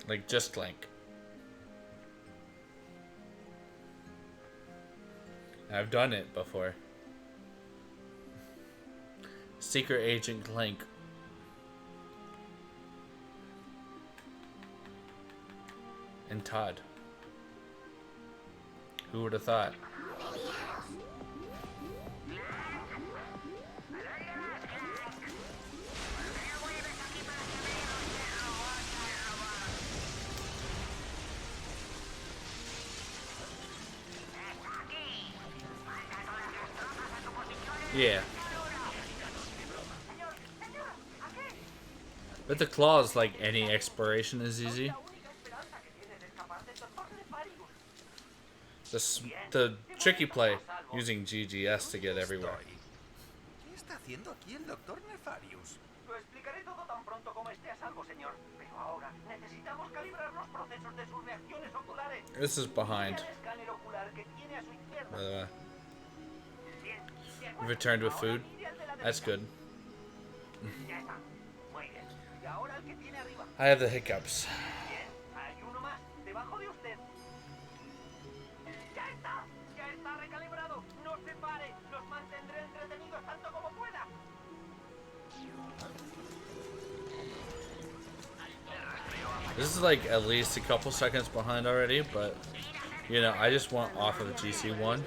Like, just Clank. I've done it before. Secret Agent Clank. And Todd. Who would have thought? Yeah. But the claws, like any exploration, is easy. The tricky play, using GGS to get everywhere. ¿Qué está haciendo aquí el doctor Nefarius? Lo explicaré todo tan pronto como esté a salvo, señor. Pero ahora necesitamos calibrar los procesos de sus reacciones oculares. This is behind. El escáner ocular que tiene a su izquierda. By the way. You've returned with food. That's good. Ya está. Muy bien. Y ahora el que tiene arriba. I have the hiccups. Bien. Hay uno más debajo de usted. Ya está. Ya está recalibrado. No se pare. Los mantendré entretenidos tanto como pueda. This is like at least a couple seconds behind already, but you know, I just want off of GC1.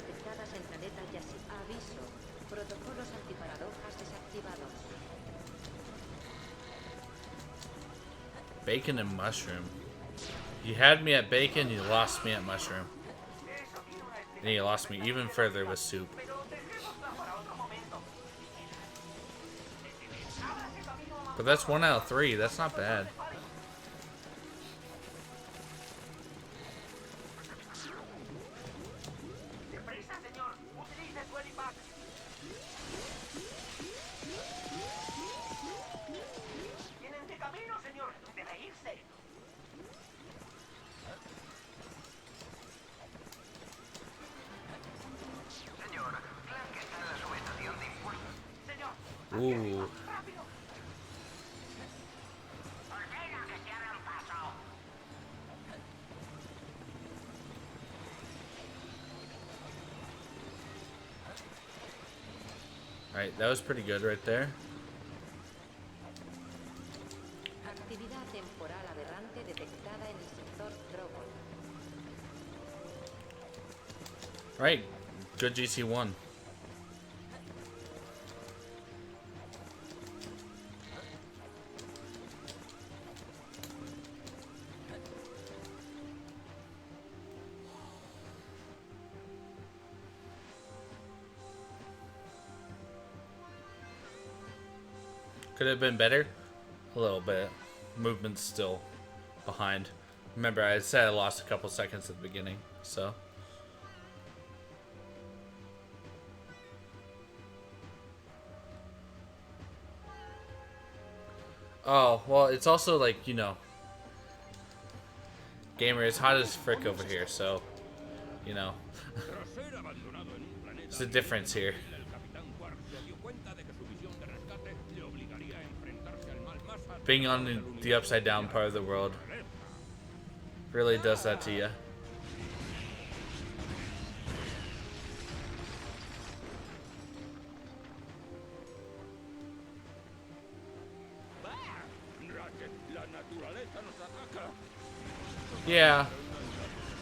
Bacon and mushroom. You had me at bacon, you lost me at mushroom. And you lost me even further with soup. But that's 1 out of 3, that's not bad. Ooh. Alright, that was pretty good right there. Right, good GC1. Could have been better? A little bit. Movement's still behind. Remember, I said I lost a couple seconds at the beginning, so. Oh, well, it's also like, you know, gamer, it's hot as frick over here, so, you know. There's a difference here. Being on the upside down part of the world really does that to you. Yeah,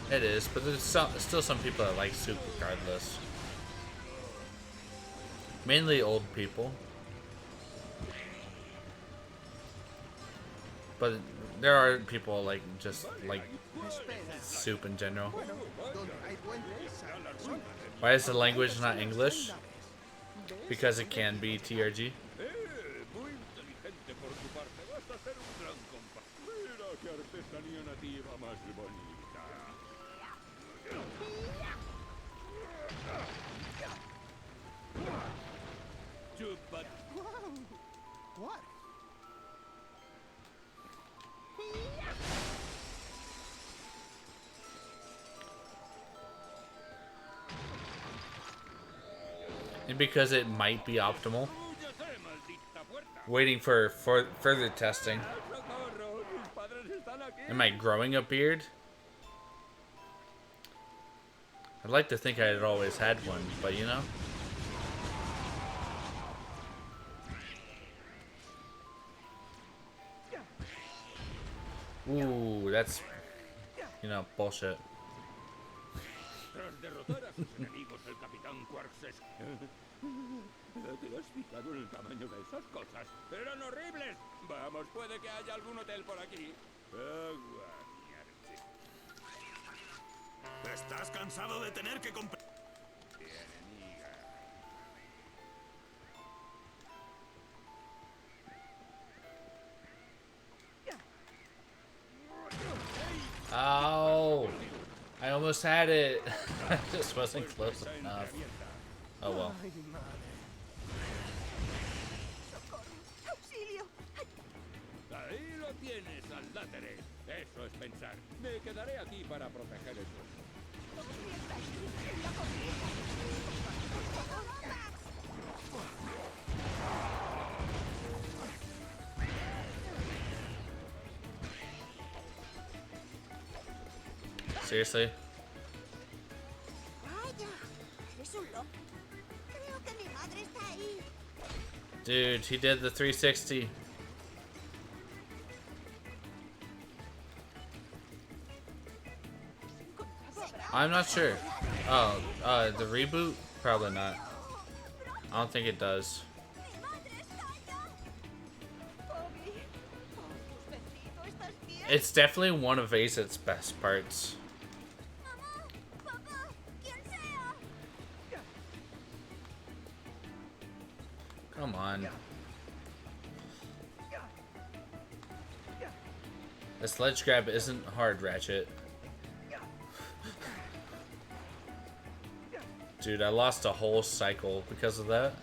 it is, but there's still some people that like soup regardless. Mainly old people. But there are people like just like soup in general. Why is the language not English? Because it can be TRG. What? And because it might be optimal. Waiting for further testing. Am I growing a beard? I'd like to think I had always had one, but you know. Ooh, that's, you know, bullshit. Tras derrotar a sus enemigos, el Capitán Quark se... ¿Te has fijado en el tamaño de esas cosas? ¡Eran horribles! Vamos, puede que haya algún hotel por aquí. Agua, mierda. ¿Estás cansado de tener que comprar? Enemiga. Ow! I almost had it. I just wasn't close enough. Oh well. ¡Auxilio! Ahí lo tienes, al láteres. Eso es pensar. Me quedaré aquí para proteger eso. Seriously? Vaya, eres un loco. Creo que mi madre está ahí. Dude, he did the 360. I'm not sure. Oh, the reboot? Probably not. I don't think it does. Mi madre está allá. Bobby. Oh, bendito, ¿estás bien? It's definitely one of Azit's best parts. Mamá, papá, quien sea. Come on. The sledge grab isn't hard, Ratchet. Dude, I lost a whole cycle because of that.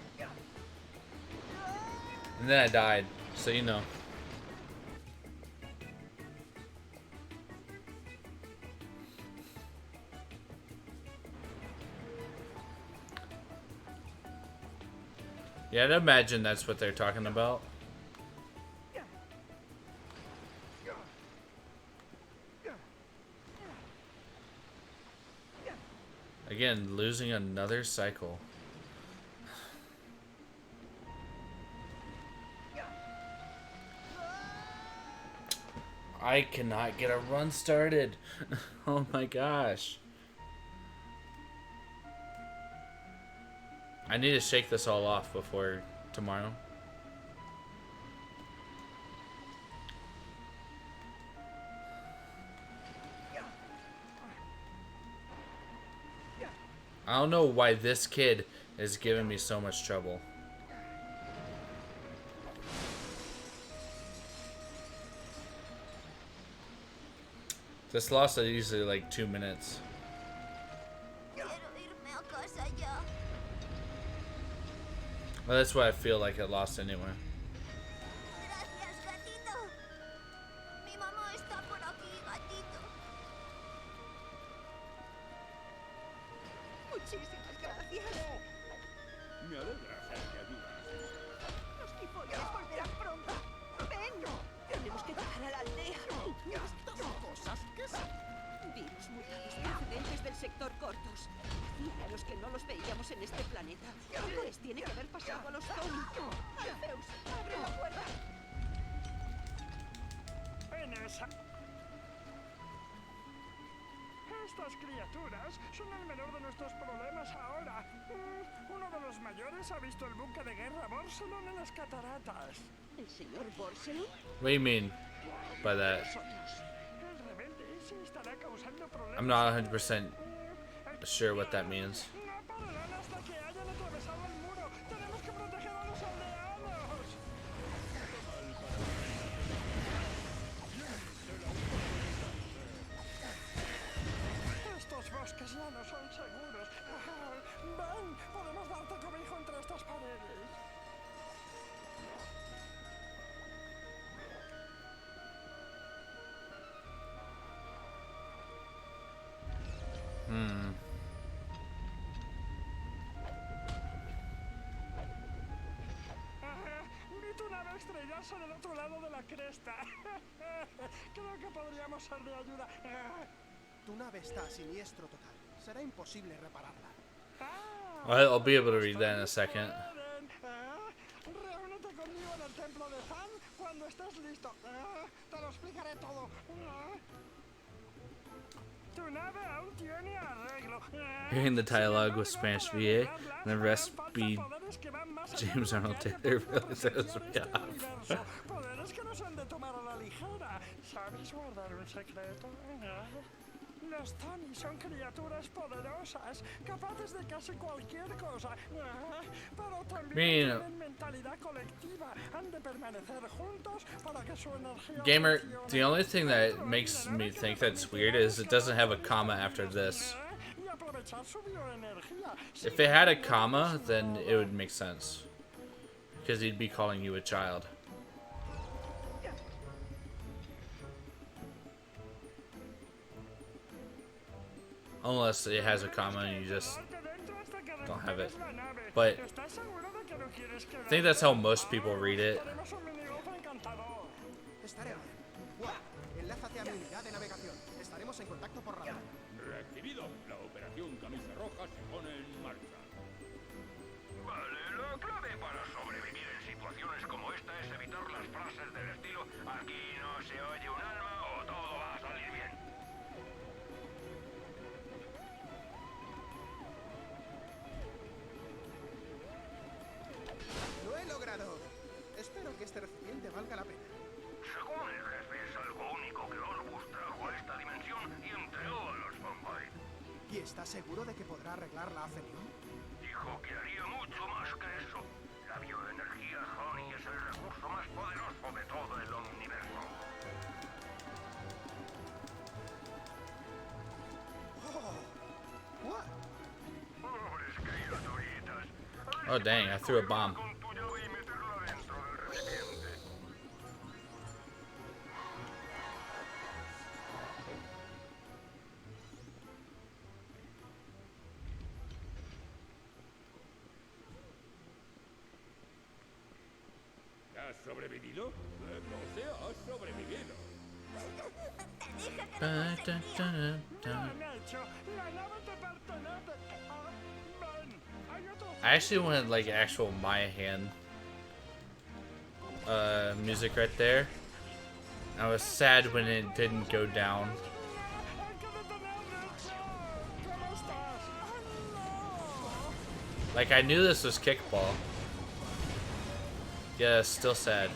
And then I died, so you know. Yeah, I'd imagine that's what they're talking about. Again, losing another cycle. I cannot get a run started. Oh my gosh. I need to shake this all off before tomorrow. I don't know why this kid is giving me so much trouble. This lost is usually like 2 minutes. Quiero irme a casa ya. Well, that's what I feel like it lost anyway. Gracias, gatito. Mi mamá está por aquí, gatito. Muchísimas gracias. Me alegra ser de ayuda. Los tifones volverán pronto. Ven. Tenemos que llegar a la aldea. ¿Cosas? ¿Qué son? Virus mutados procedentes del sector Cortos. Hacía años que no los veíamos en este planeta. Algo les tiene que haber pasado a los Tony. Zeus, abre la puerta. Estas criaturas son el menor de nuestros problemas ahora. Uno de los mayores ha visto el buque de guerra Borselon en las cataratas. ¿El señor Borselon? What do you mean by that? El rebelde ese estará causando problemas. I'm not 100% sure what that means. No pararán hasta que hayan atravesado el muro. Tenemos que proteger a los aldeanos. Estos bosques ya no son seguros. Ven, podemos darte cobijo entre estas paredes. a estrellarse del otro lado de la cresta. Creo que podríamos ser de ayuda. Tu nave está a siniestro total. Será imposible repararla. I'll be able to read that in a second. Reúnete conmigo en el templo de Zan cuando estés listo. Te lo explicaré todo. Tu nave aún tiene arreglo. Hearing the dialogue with Spanish VA and the rest be James Arnold Taylor really throws me off. Poderes que no se han de tomar a la ligera. ¿Sabes guardar un secreto? Los Tony son criaturas poderosas, capaces de casi cualquier cosa, pero también tienen mentalidad colectiva. Han de permanecer juntos para que su energía Gamer, funcione. the only thing that makes me think that's weird is it doesn't have a comma after this. Y aprovechar su bioenergía. If it had a comma, then it would make sense. Because he'd be calling you a child. Unless it has a comma and you just don't have it. But I think that's how most people read it. Estaré bien. Guau, enlázate a mi unidad de navegación. Estaremos en contacto por radar. Recibido. La operación Camisa Roja se pone en marcha. Vale, la clave para sobrevivir en situaciones como esta es evitar las frases del estilo aquí no se oye un alma o todo va a salir bien. Lo he logrado. Espero que este recipiente valga la pena. Según el jefe es algo único que Orbus trajo a esta dimensión y entregó a los Bombay. ¿Y está seguro de que podrá arreglar la Athenium? Dijo que haría mucho más que eso. La bioenergía Honey es el recurso más poderoso de todo el universo. Oh. What? Pobres criaturitas. Oh dang, I threw a bomb. Con tu llave y meterla dentro del recipiente. ¿Has sobrevivido? No sé, has sobrevivido. Bien hecho. La nave te pertenece. Ven, hay otro. I actually wanted like actual my hand music right there. I was sad when it didn't go down. Hay que detenerlo. ¿Cómo estás? No. Like I knew this was kickball. Yeah, still sad.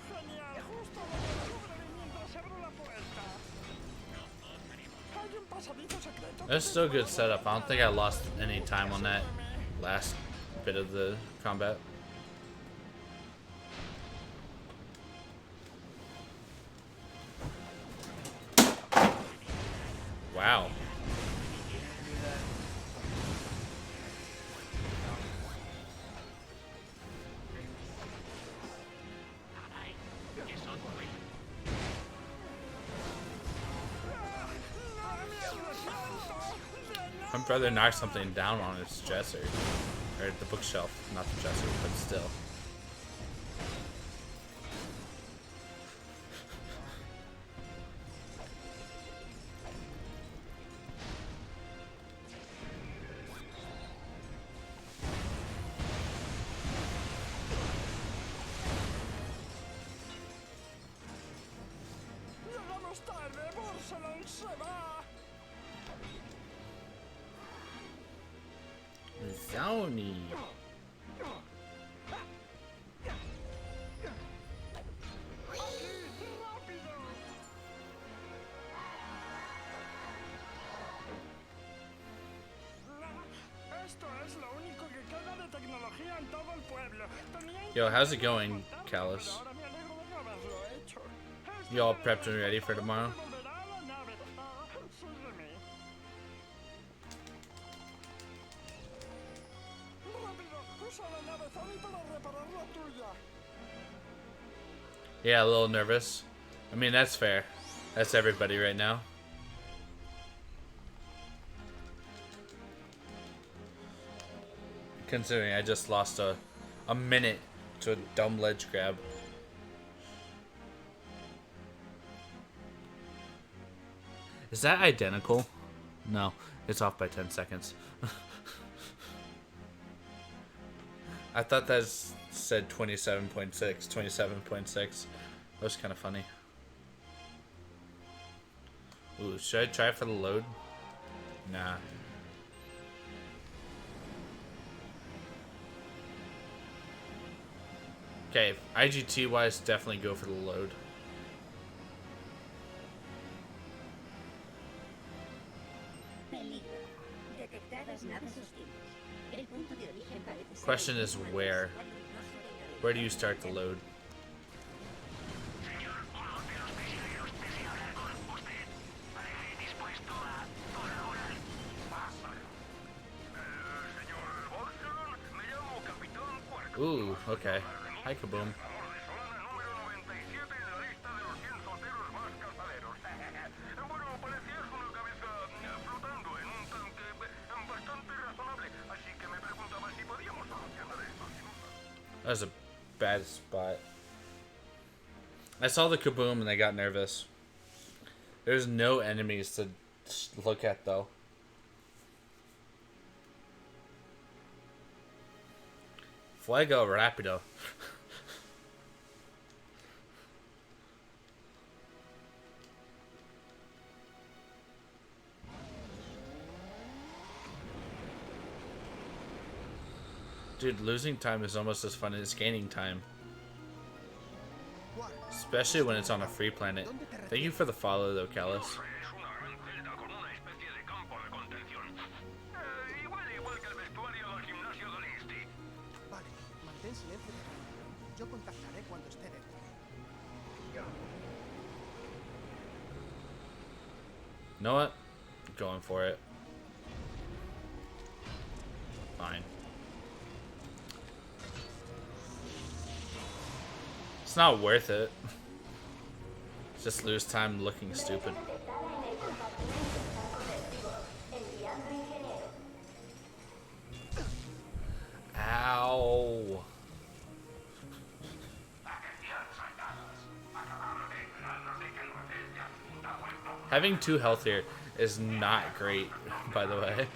Genial, justo donde cubre mientras abro la puerta. Hay un pasadizo secreto. That's still a good setup. I don't think I lost any time on that last bit of the combat. Wow. My brother knocked something down on his dresser. Or the bookshelf. Not the dresser, but still. Llegamos tarde, Barcelona se va. Zony. ¡Rápido! Esto es lo único que queda de tecnología en todo el pueblo. Tenía Yo, how's it going, pero Callus? ahora me alegro de no haberlo hecho. You all prepped and ready for tomorrow? Volverá a la nave. Sígueme. Rápido, usa la nave Fanny para reparar la tuya. Yeah, a little nervous. I mean, that's fair. That's everybody right now. Considering I just lost a minute to a dumb ledge grab. Is that identical? No, it's off by 10 seconds. I thought that said 27.6, 27.6. That was kind of funny. Ooh, should I try for the load? Nah. Okay, IGT wise, definitely go for the load. Question is where? Where do you start the load? Ooh, okay. Hi, Kaboom. That was a bad spot. I saw the Kaboom and I got nervous. There's no enemies to look at though. Fuego Rapido. Dude, losing time is almost as fun as gaining time. Especially when it's on a free planet. Thank you for the follow though, Callus. Vale, mantén silencio. Yo contactaré cuando esté dentro. You know what? Going for it. Fine. It's not worth it. Just lose time looking stupid. Ow. Having 2 health here is not great, by the way.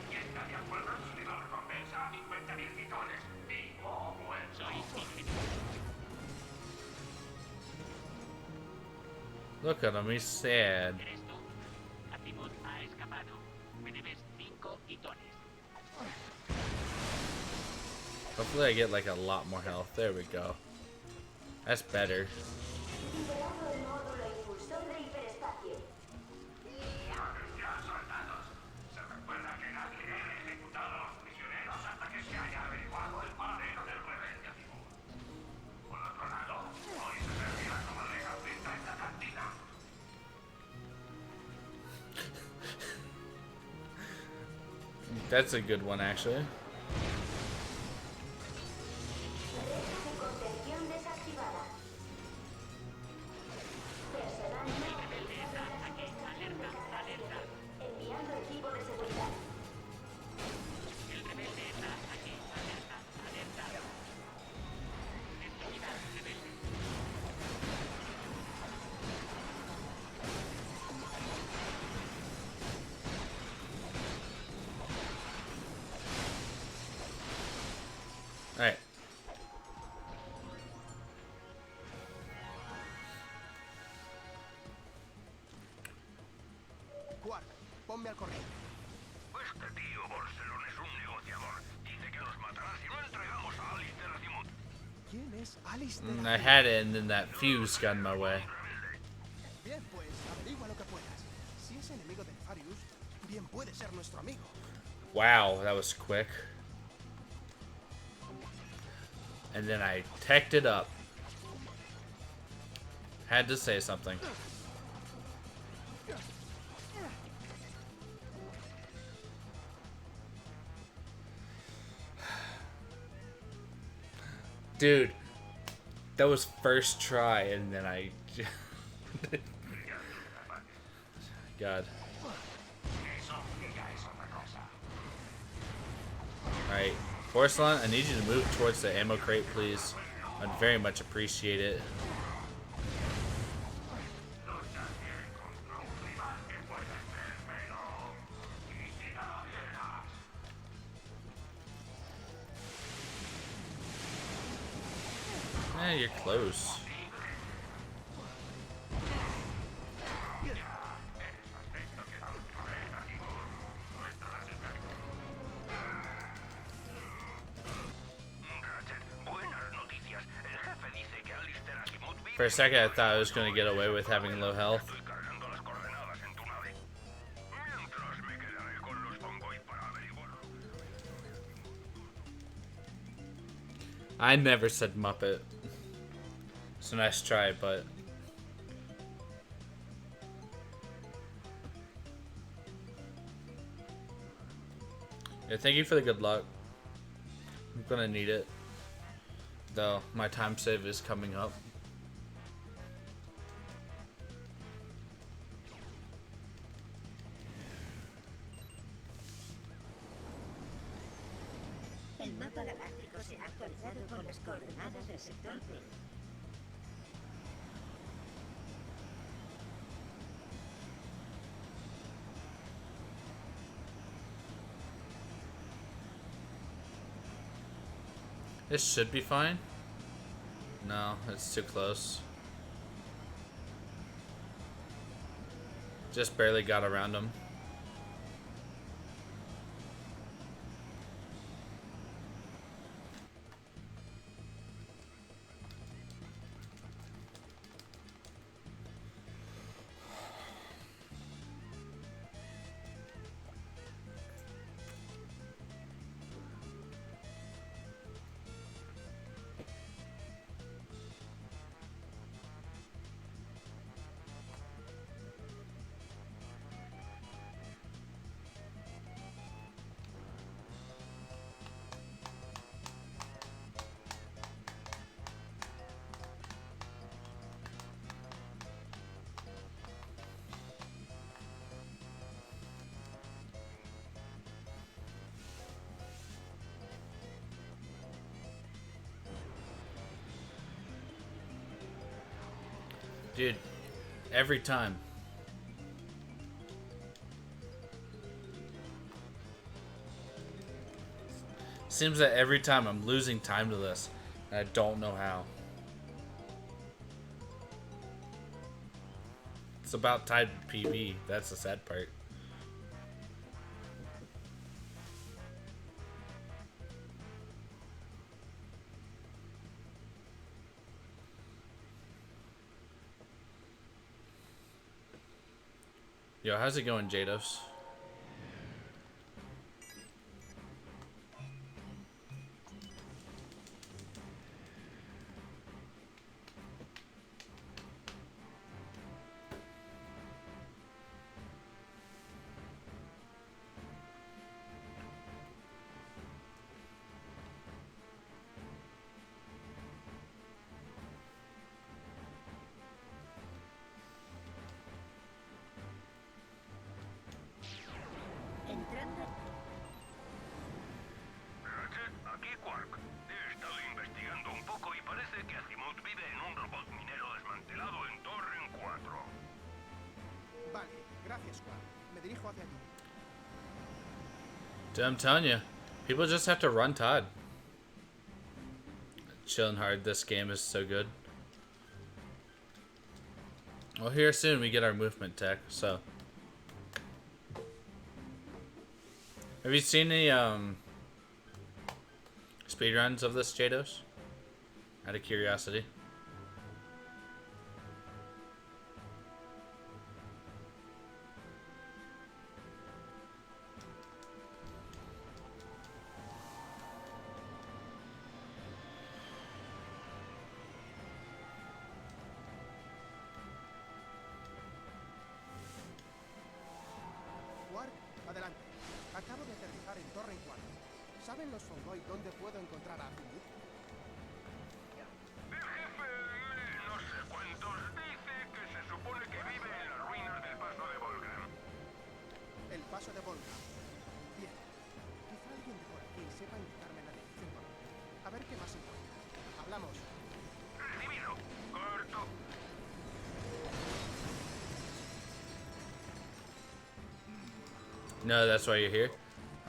Look at him, he's sad. Hopefully I get like a lot more health. There we go. That's better. That's a good one, actually. Alright. Quark, ponme al corriente. Este tío Borselon es un negociador. Dice que nos matará si no entregamos a Alistair Azimuth. ¿Quién es Alistair? I had it and then that fuse got in my way. Bien, pues averigua lo que puedas. Si es enemigo de Nefarius, bien puede ser nuestro amigo. Wow, that was quick. And then I teched it up. Had to say something. Dude, that was first try, and then I... God. Alright, Porcelain, I need you to move towards the ammo crate, please. I'd very much appreciate it. Eh, you're close. For a second, I thought I was going to get away with having low health. I never said Muppet. It's a nice try, but... Yeah, thank you for the good luck. I'm gonna need it. Though, my time save is coming up. El mapa galáctico se ha actualizado con las coordenadas del sector B. This should be fine. No, it's too close. Just barely got around him. Dude, every time. Seems that every time I'm losing time to this, and I don't know how. It's about tied to PB, that's the sad part. Yo, how's it going, Jados? Entrando. Ratchet, aquí Quark. He estado investigando un poco y parece que Azimuth vive en un robot minero desmantelado en Torren 4. Vale, gracias, Juan. Me dirijo hacia allí. Dude, I'm telling you, people just have to run Todd. Chilling hard, this game is so good. Well, here soon we get our movement tech, so. Have you seen any speedruns of this, Jados? Out of curiosity. ¿Saben los Fongoid dónde puedo encontrar a Azimut? El jefe, no sé cuántos, dice que se supone que vive en las ruinas del paso de Volgram. El paso de Volga. Bien. Quizá alguien de por aquí sepa indicarme la dirección correcta. A ver qué más encuentra. Hablamos. Recibido. Corto. No, that's why you're here.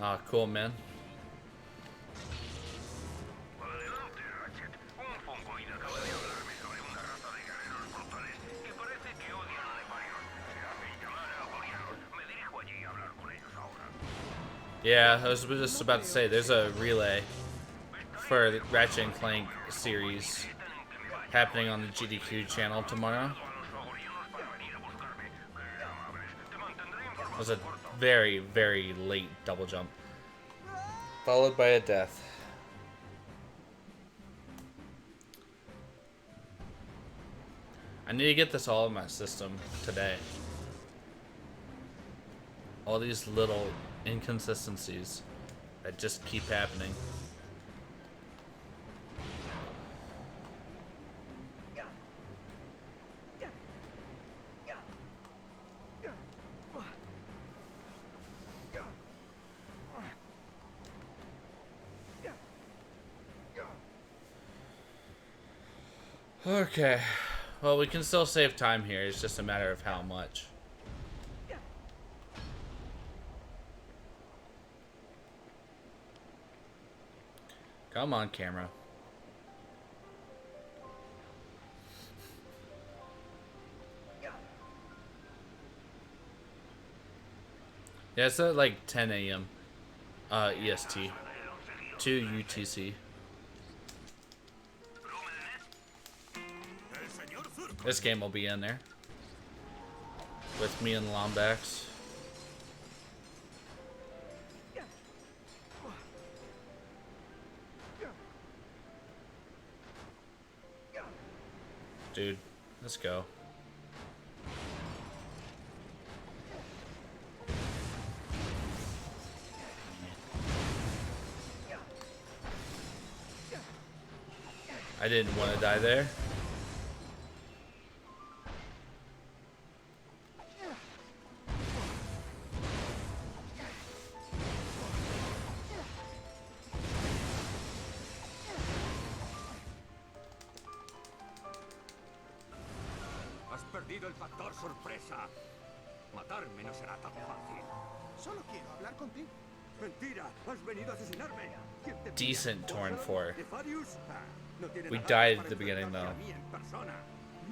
Ah, cool, man. Adelante, Ratchet. Un fungoid acaba de hablarme sobre una raza de guerreros brutales que parece que odian a Nefarios. Se hacen llamar agorianos. Me dirijo allí a hablar con ellos ahora. Yeah, I was just about to say, there's a relay for the Ratchet and Clank series happening on the GDQ channel tomorrow. It was a very, very late double jump, followed by a death. I need to get this all in my system today. All these little inconsistencies that just keep happening. Okay, well, we can still save time here. It's just a matter of how much. Come on, camera. Yeah, it's at like 10 a.m. EST. 2 UTC. This game will be in there. With me and Lombax. Dude, let's go. I didn't want to die there. Has perdido el factor sorpresa. Matarme no será tan fácil. Solo quiero hablar contigo. Mentira, has venido a asesinarme. ¿Quién te Decent Torn 4. Nefarius? No tiene We nada died para at the beginning, enfrentarse though. a mí en persona.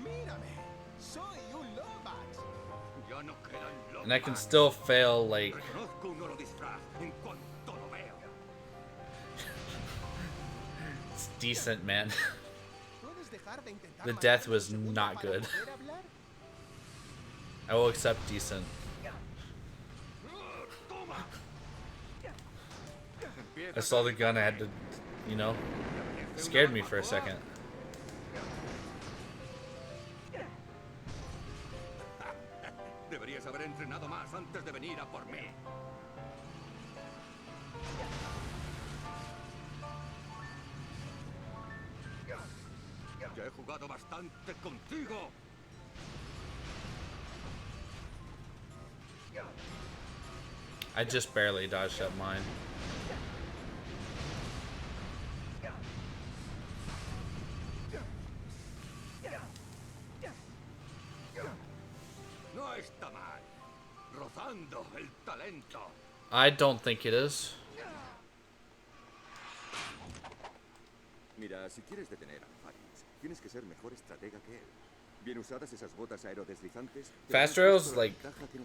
Mírame. Soy un Lomax. Ya no quedan locos. And I can still fail, like... Reconozco un oro disfraz en cuanto lo veo. It's decent, man. ¿Puedes dejar de intentar The matarme death un was segundo not para good. poder hablar? I will accept decent. I saw the gun, I had to, you know, scared me for a second. Deberías haber entrenado más antes de venir a por mí. Ya he jugado bastante contigo. I just barely dodged that mine. No está mal. Rozando el talento. I don't think it is. Mira, si quieres detener a Nefarius, tienes que ser mejor estratega que él. Bien usadas esas botas aerodeslizantes. Fast trails, like,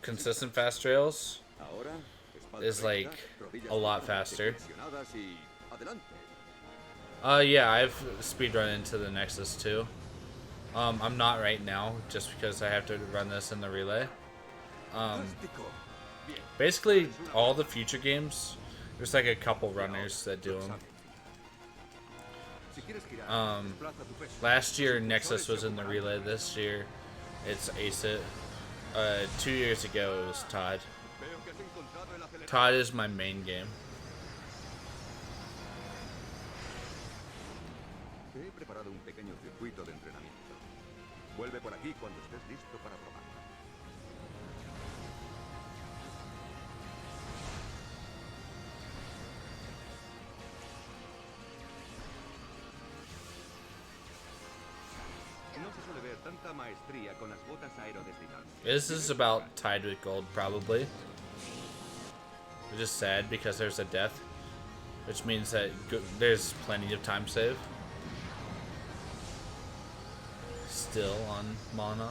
consistent fast trails, Ahora, espalda is, like, recta, rodillas a lot flexionadas, faster. flexionadas y adelante. Yeah, I've speedrun into the Nexus too. I'm not right now, just because I have to run this in the relay. Basically, all the future games, there's like a couple runners that do them. Last year Nexus was in the relay. This year it's Aceit. 2 years ago it was Todd. Todd is my main game. Vuelve por aquí cuando estés listo para probar. No se suele ver tanta maestría con las botas aerodinámicas. This is about tied with gold, probably. Which is sad because there's a death, which means that there's plenty of time save still on mana.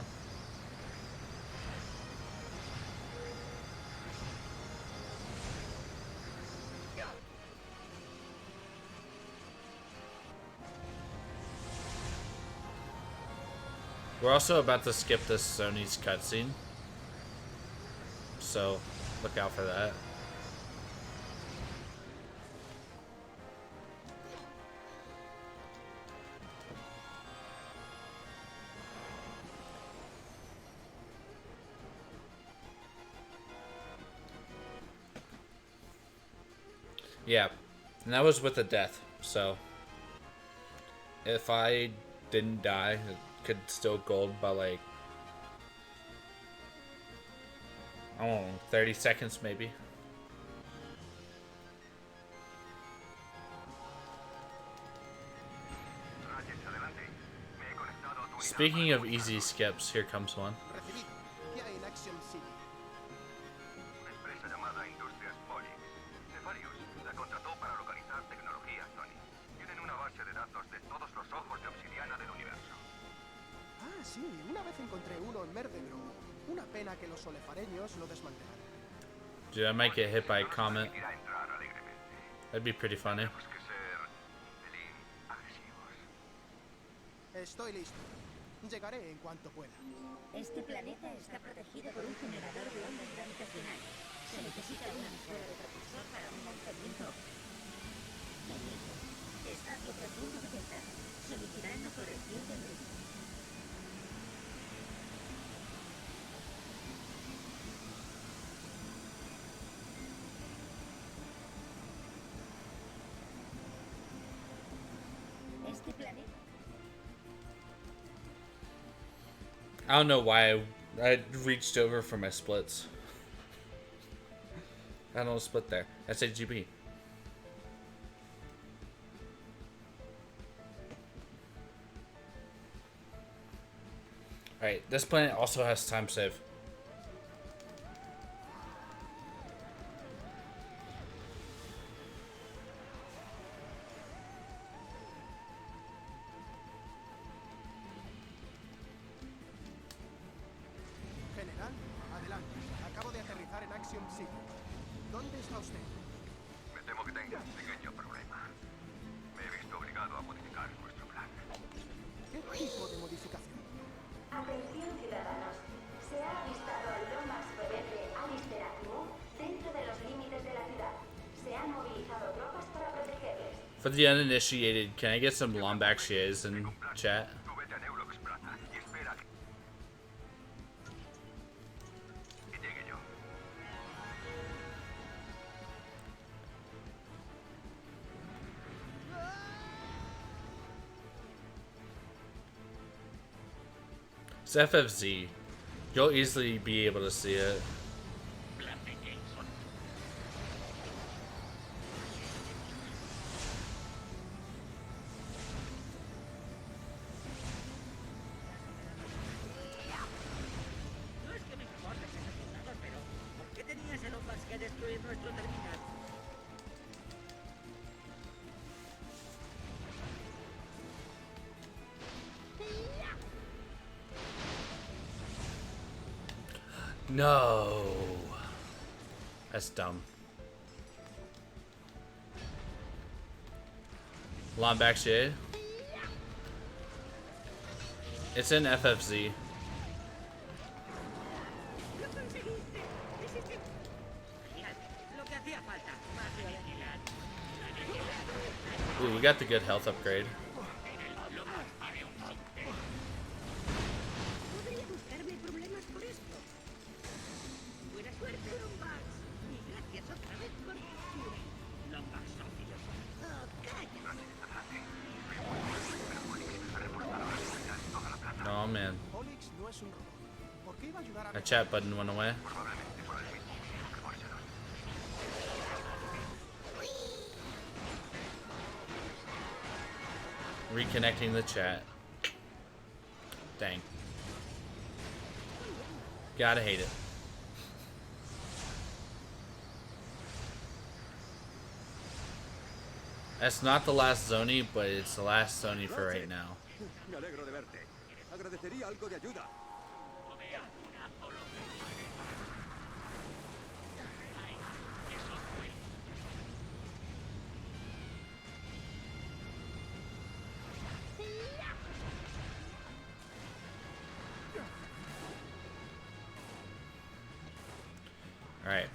We're also about to skip this Sony's cutscene, so look out for that. Yeah, and that was with a death, so if I didn't die, it could still gold by like, I don't know, 30 seconds maybe. Ratchet, adelante. Me he conectado a tu Speaking of easy skips, here comes one. Recibido. ¿Qué hay en Action City? Una empresa llamada Industrias Poly. Nefarius la contrató para localizar tecnología Sony. Tienen una base de datos de todos los ojos de obsidiana del universo. Ah, sí, una vez encontré uno en Merdegro. Una pena que los solefareños lo desmantelaran. Dude, I might get hit by a comet. Permitirá entrar alegremente. That'd be pretty funny. Tenemos que ser un pelín agresivos. Estoy listo. Llegaré en cuanto pueda. Este planeta está protegido por un generador de ondas gravitacionales. Se necesita una mejora de propulsor para un lanzamiento óptimo. Magnífico. Espacio profundo detectado. Solicitando corrección de ruido. Este planeta. I don't know why I reached over for my splits. I don't split there. I said GB. Alright, this planet also has time save. General, adelante. Acabo de aterrizar en Action City. ¿Dónde está usted? Me temo que tengo un pequeño problema. Me he visto obligado a modificar nuestro plan. ¿Qué tipo de modificación? Atención ciudadanos, se ha avistado el Lomax rebelde Alistair Atimov dentro de los límites de la ciudad. Se han movilizado tropas para protegerles. For the uninitiated, can I get some Lombax shares in chat? Tú vete a Neurox Plaza y espera que llegue yo. It's FFZ. You'll easily be able to see it. No es que me importe ese resultado, pero ¿por qué tenías el Ombax que destruir nuestro terminal? No. That's dumb. Lombax shade. It's in FFZ. ¡Lo conseguiste! Genial. Lo que hacía falta. Más velocidad. Ooh, we got the good health upgrade. Podría buscarme problemas por esto. Buena suerte, Lombax. Y gracias otra vez por tu cura. Lombax socios. Oh, calla. Oh man. Oli no es un robot. ¿Por qué iba a ayudar a A chat button went away. Reconnecting the chat. Dang. Gotta hate it. That's not the last Zoni, but it's the last Zoni for right now. Me alegro de verte. Agradecería algo de ayuda. All right.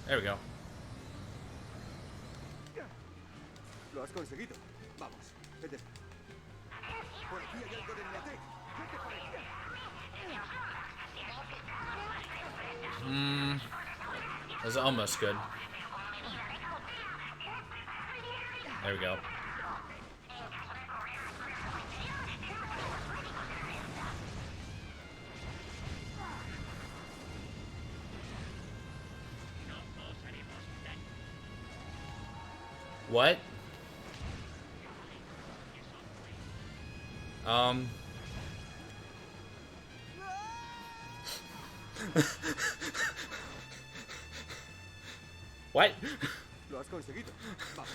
There we go. Lo has conseguido. Vamos. Vete. Por aquí hay algo de Neatec. Vete por ahí. That was almost good. There we go. What? What? Lo has conseguido. Vamos.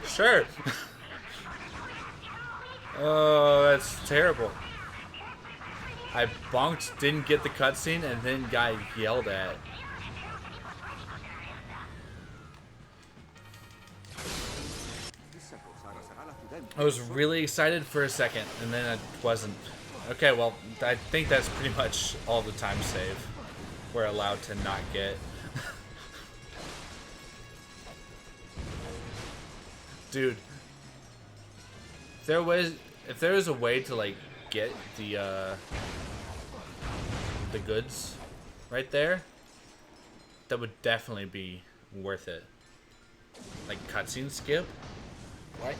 Sure. Oh, that's terrible. I bonked, didn't get the cutscene, and then got yelled at. I was really excited for a second, and then I wasn't. Okay, well, I think that's pretty much all the time save we're allowed to not get. Dude, if there was a way to like get the goods right there, that would definitely be worth it. Like cutscene skip? What?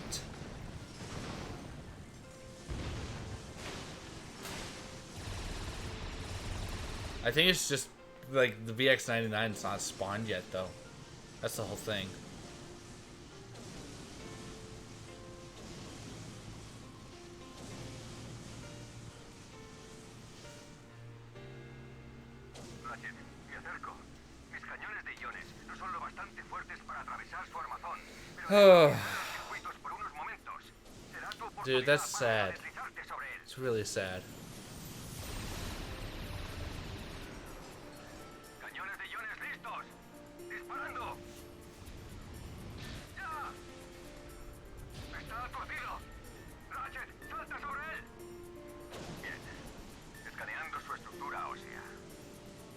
I think it's just like the VX99 is not spawned yet though. That's the whole thing. Ratchet, me acerco. Mis cañones de iones no son lo bastante fuertes para atravesar su armazón, pero los circuitos por unos momentos. Será tu oportunidad. Dude, that's sad. Para deslizarte sobre él. It's really sad. Cañones de iones listos. Disparando. ¡Ya! Está aturdido. Ratchet, salta sobre él. Bien. Escaneando su estructura ósea.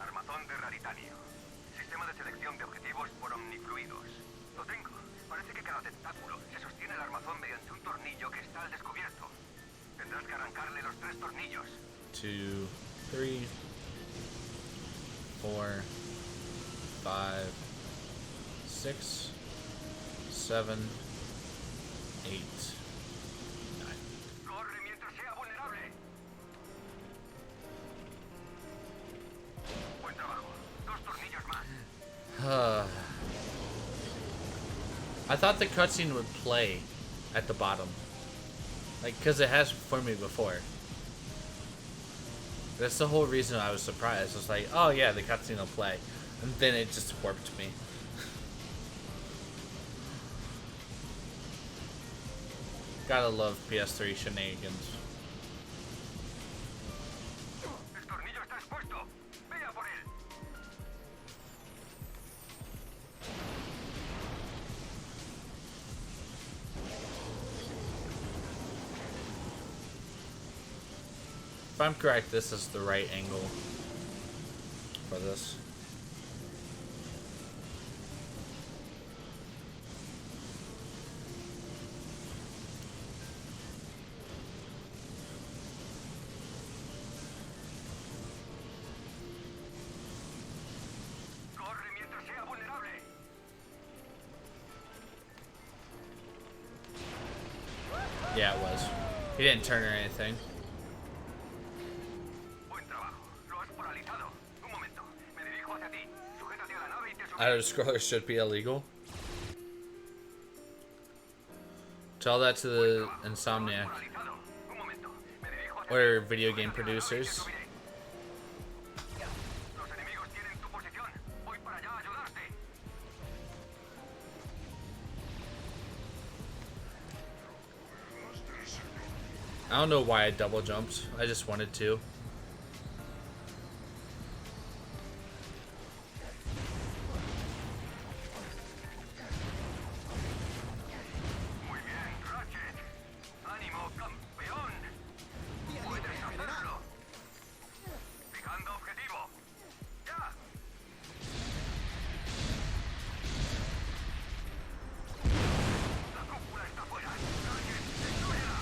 Armazón de raritanio. Sistema de selección de objetivos por omnifluidos. Lo tengo. Parece que cada tentáculo se sostiene el armazón mediante un tornillo que está al descubierto. Tendrás que arrancarle los 3 tornillos. 2, 3, 4, 5, 6, 7, 8, 9. Corre mientras sea vulnerable. Buen trabajo. 2 tornillos más. I thought the cutscene would play at the bottom. Like, because it has for me before. That's the whole reason I was surprised. I was like, oh yeah, the cutscene will play. And then it just warped me. Gotta love PS3 shenanigans. El tornillo está expuesto. Vea por él. If I'm correct, this is the right angle for this. Yeah, it was. He didn't turn or anything. Buen trabajo. Lo has paralizado. Un momento. Me dirijo hacia ti. Sujétate a la nave y te subiré. Auto-scrollers should be illegal. Tell that to the Insomniac. Or video game producers. Los enemigos tienen tu posición. Voy para allá a ayudarte. I don't know why I double jumped. I just wanted to. Muy bien, Ratchet. Ánimo, campeón. Puedes hacerlo. Fijando objetivo. ¡Ya! La cúpula está fuera. Ratchet, destrúyela.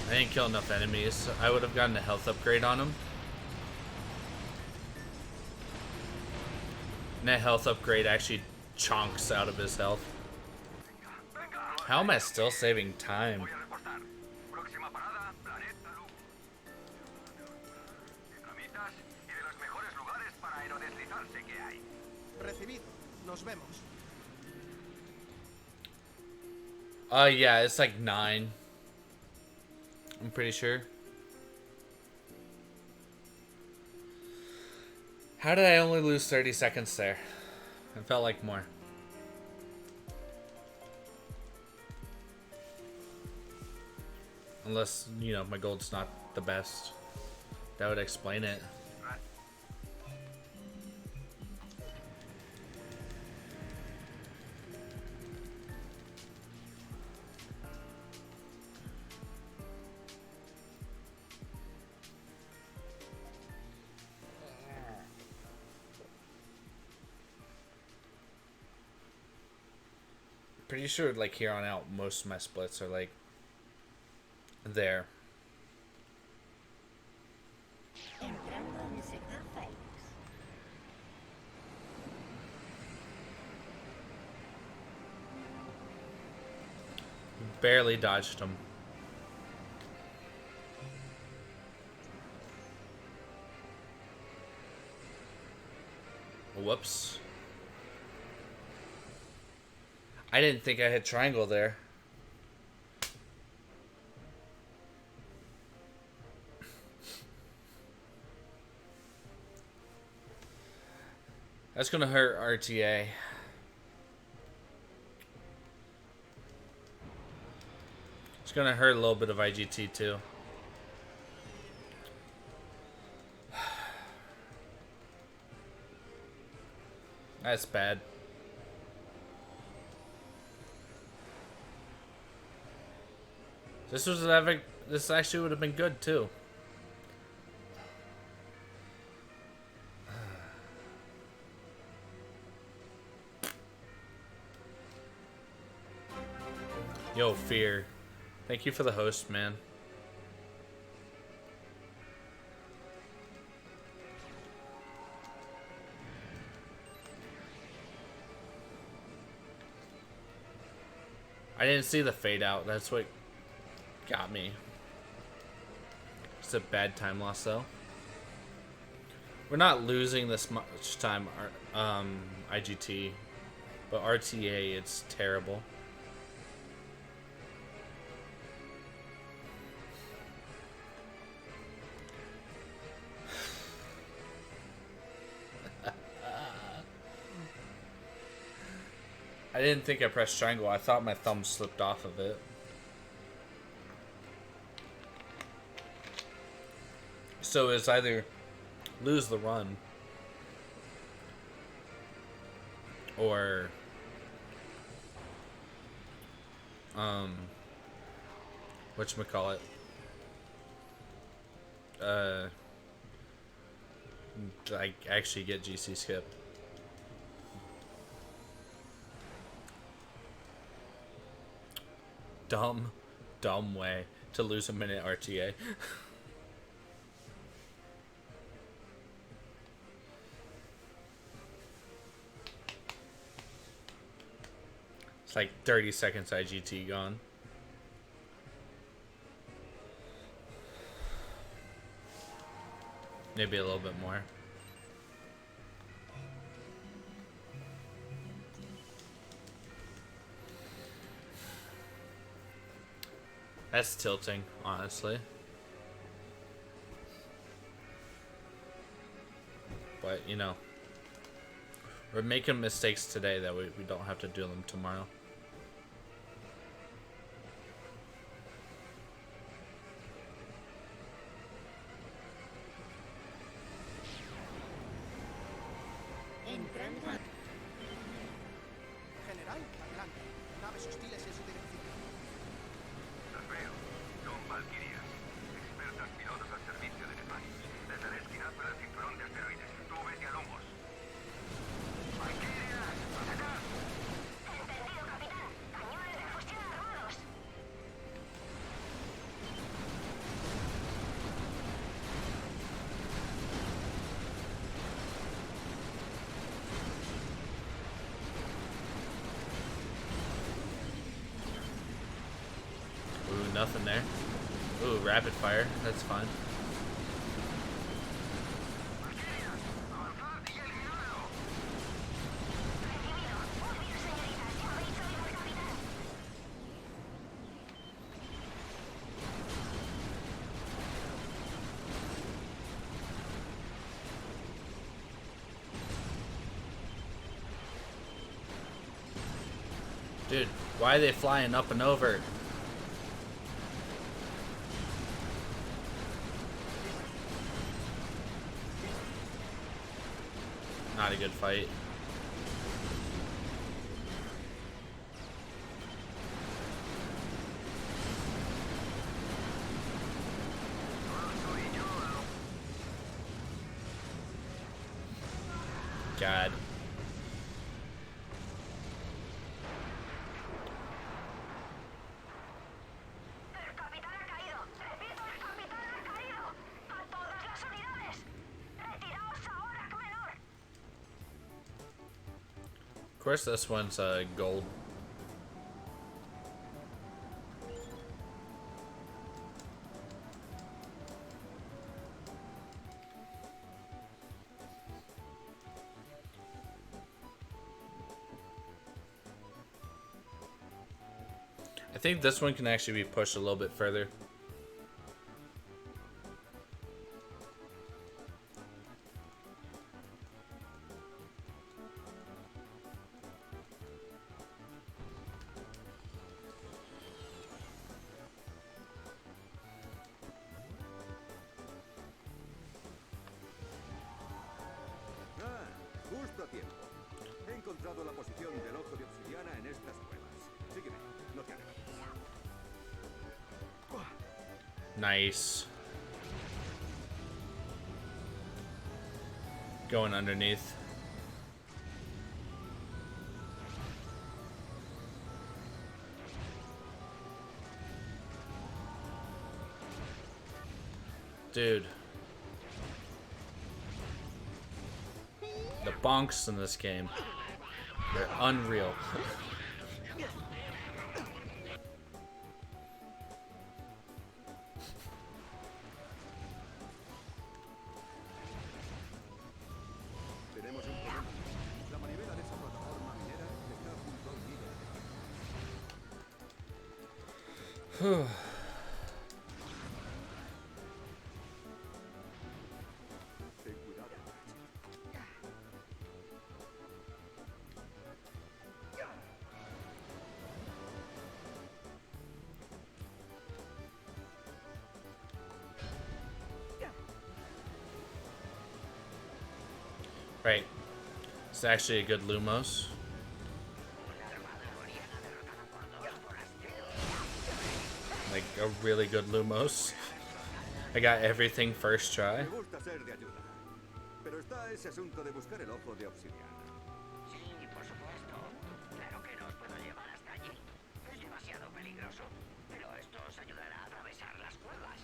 I didn't kill enough enemies. I would have gotten a health upgrade on him. And that health upgrade actually chonks out of his health. How am I still saving time? Voy a reportar. Próxima parada, Planeta Luz. De camitas y de los mejores lugares para aerodeslizarse que hay. Recibido. Nos vemos. Yeah, it's like 9. I'm pretty sure. How did I only lose 30 seconds there? It felt like more. Unless, you know, my gold's not the best. That would explain it. Pretty sure, like, here on out, most of my splits are, like, there. Entrando en el sector Phoenix. Barely dodged him. Whoops. I didn't think I hit triangle there. That's gonna hurt RTA. It's gonna hurt a little bit of IGT too. That's bad. This actually would have been good too. Yo, Fear. Thank you for the host, man. I didn't see the fade out. That's what got me. It's a bad time loss, though. We're not losing this much time, IGT, but RTA, it's terrible. I didn't think I pressed triangle. I thought my thumb slipped off of it. So it's either lose the run or whatchamacallit, I actually get GC skip. Dumb way to lose a minute RTA. It's like 30 seconds IGT gone. Maybe a little bit more. That's tilting, honestly. But, you know, we're making mistakes today that we don't have to do them tomorrow. General, adelante. Naves hostiles en su dirección. Las veo. Son valquirias. Expertas pilotos al servicio de Nepal. Desde la esquina para el cinturón de asteroides. Tú vete a lomos. ¡Valquirias! ¡Hacia acá! Entendido, capitán. Cañones de fusión armados. Ooh, nothing there. Ooh, rapid fire. That's fine. Dude, why are they flying up and over? Not a good fight. God. El capitán ha caído. Repito, el capitán ha caído. A todas las unidades. Retiraos ahora, menor. Of course, this one's gold. I think this one can actually be pushed a little bit further. Ah, justo a tiempo. He encontrado la posición del ojo de obsidiana en estas cuevas. Sígueme, no te alejes. Nice. Going underneath. Dude. The bonks in this game. They're unreal. Tenemos un problema. La manivela de esa plataforma minera está junto a un nido de petróleo. Ten cuidado, Ratchet. Right. It's actually a good Lumos. Like a really good Lumos. I got everything first try. Me gusta ser de ayuda. Pero está ese asunto de buscar el ojo de obsidiana. Sí, por supuesto. Claro que no os puedo llevar hasta allí. Es demasiado peligroso. Pero esto os ayudará a atravesar las cuevas.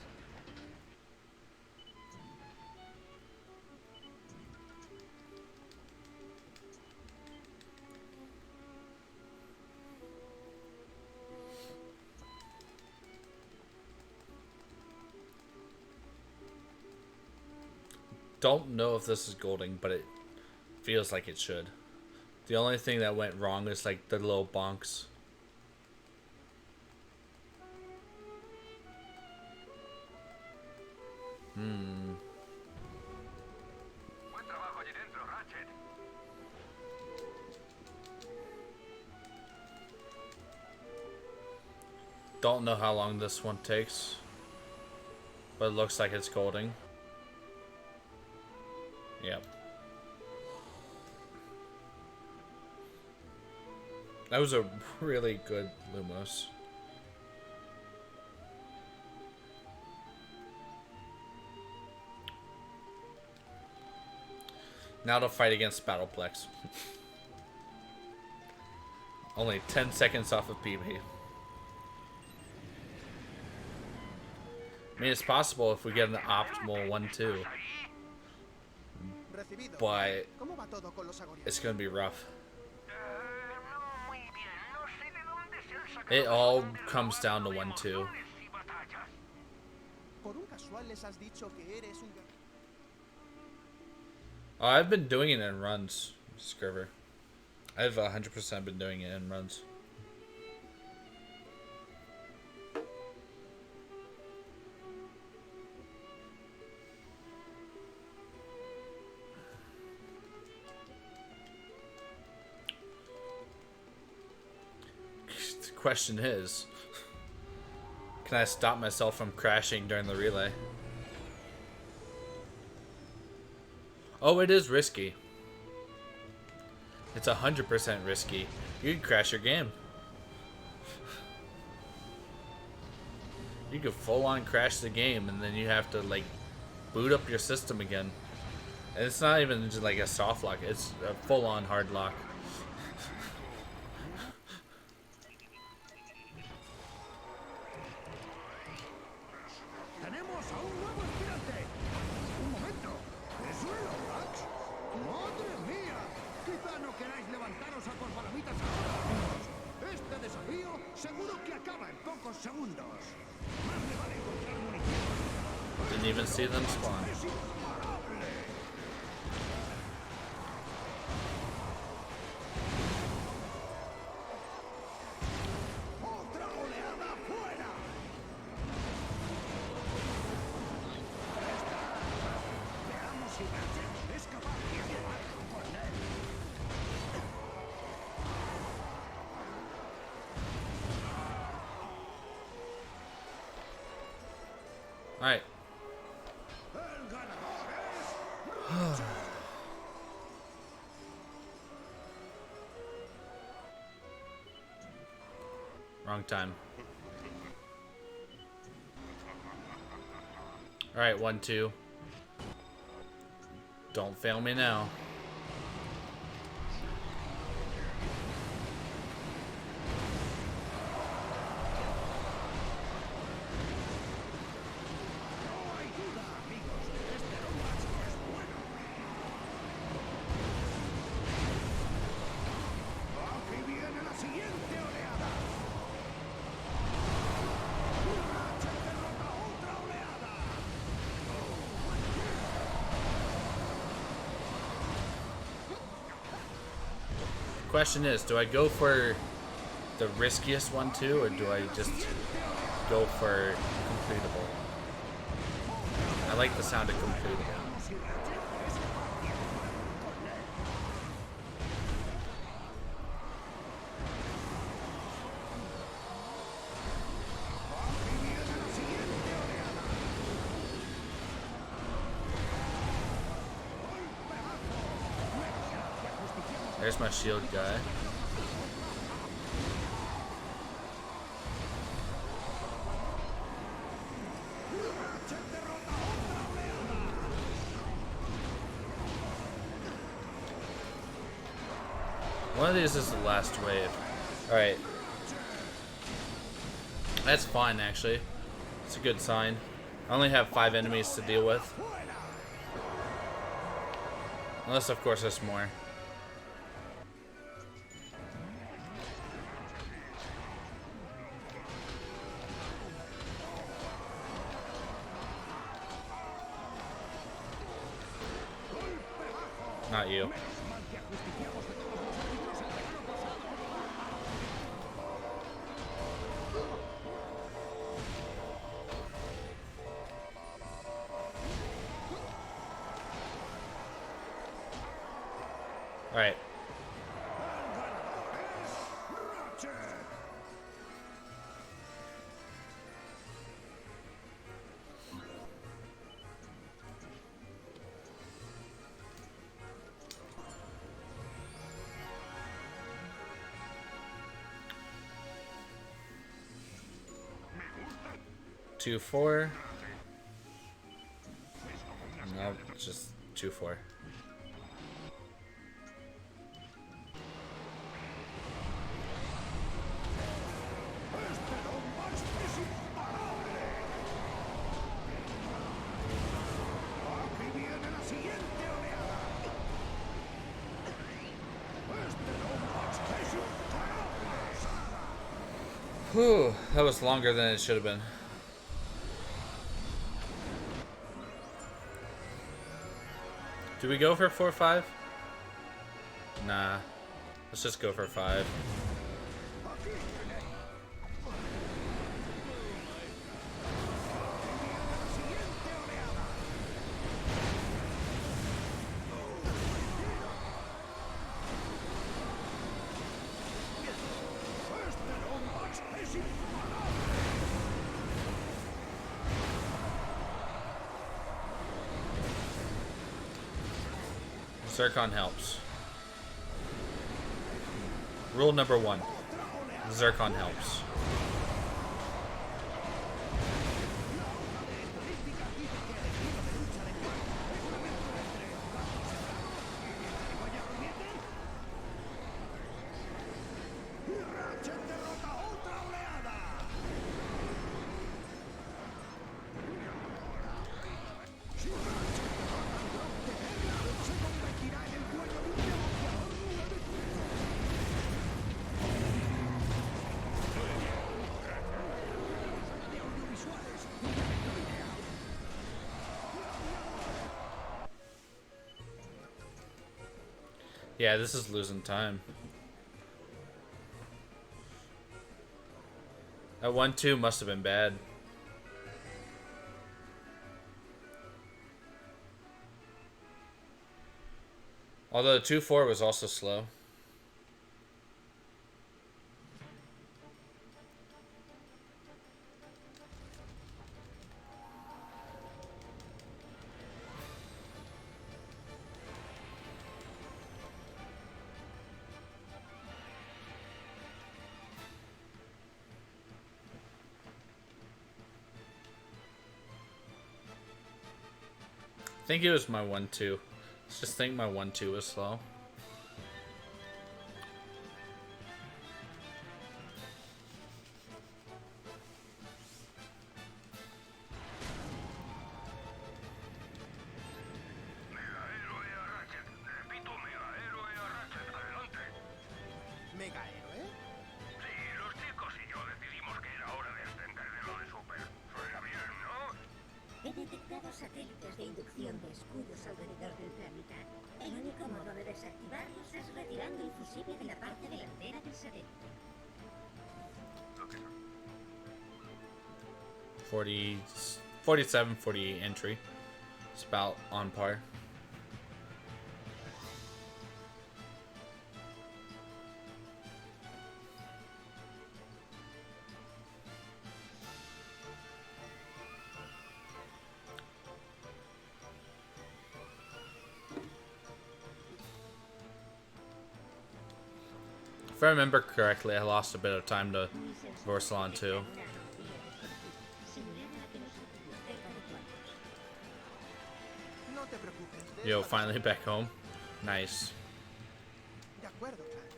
Don't know if this is golding, but it feels like it should. The only thing that went wrong is like the little bonks. Buen trabajo allí dentro, Ratchet. Don't know how long this one takes, but it looks like it's golding. Yep. That was a really good Lumos. Now to fight against Battleplex. Only 10 seconds off of PB. I mean, it's possible if we get an optimal 1-2. Recibido. But ¿Cómo va todo con los agorianos? it's gonna be rough. No muy bien. No sé de dónde se han sacado It all comes down to 1-2. y batallas. Por un casual les has dicho que eres un guerrero. Oh, I've been doing it in runs, Scriver. I've 100% been doing it in runs. The question is, can I stop myself from crashing during the relay? Oh, it is risky. It's 100% risky. You could crash your game. You could full on crash the game and then you have to like boot up your system again. And it's not even just like a soft lock, it's a full on hard lock. ¡Tenemos a un nuevo aspirante! ¡Un momento! ¿Eso es lo Max? ¡Madre mía! Quizá no queráis levantaros a por palomitas ahora, amigos. Este desafío seguro que acaba en pocos segundos. Más me vale encontrar munición. Didn't even see them spawn. ¡Es imparable! ¡Otra oleada fuera! Veamos si Ratchet es capaz de llevar con él. Alright. El ganador es... Wrong time. Alright, 1-2. Don't fail me now. No hay duda, amigos. Este Max es bueno. Aquí viene la siguiente oleada. Ratchet derrota otra oleada. Question is, do I go for the riskiest 1-2 or do I just go for completable? I like the sound of completable. Si Ratchet es capaz de llevar con él. Aquí viene la siguiente oleada. There's my shield guy. Ratchet derrota otra oleada. One of these is the last wave. Alright. That's fine, actually. It's a good sign. I only have 5 enemies to deal with. Unless, of course, there's more. Not you. All right. Ratchet. 2-4. No, just 2-4. Aquí viene la siguiente oleada. Es imparable, Saga. Whew, that was longer than it should have been. Do we go for 4-5? Nah. Let's just go for 5. Zircon helps. Rule number 1. Zircon helps. Ratchet derrota otra oleada. Si Ratchet derrota al drop de guerra, se convertirá en el dueño de un negociador nuevo. De audiovisuales, idea. Yeah, this is losing time. That 1-2 must have been bad. Although 2-4 was also slow. I think it was my 1-2. Let's just think my 1-2 was slow. Megahéroe a Ratchet. Repito, megahéroe a Ratchet. Adelante. ¿Megahéroe? Sí, los chicos y yo decidimos que era hora de extender de lo de Super. Suena bien, ¿no? He detectado satélites de inducción de escudos alrededor del planeta. El único modo de desactivarlos es retirando el fusible de la parte delantera del satélite. Lo que 47-48 entry. It's about on par. If I remember correctly, I lost a bit of time to Vorsalon too. No te preocupes. de Yo, eso finally back home. Nice. De acuerdo, Clank.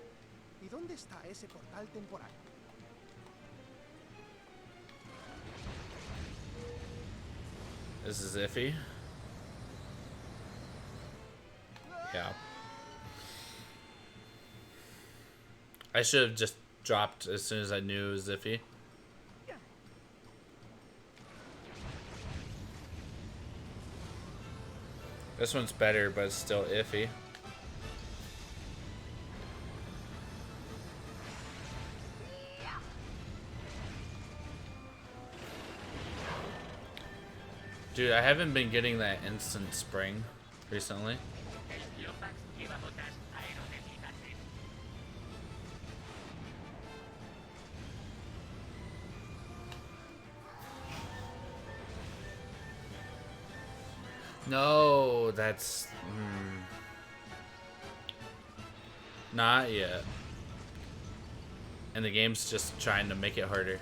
¿Y dónde está ese portal temporal? This is iffy. Yeah. I should have just dropped as soon as I knew it was iffy. This one's better, but it's still iffy. Dude, I haven't been getting that instant spring recently. No, that's... not yet. And the game's just trying to make it harder.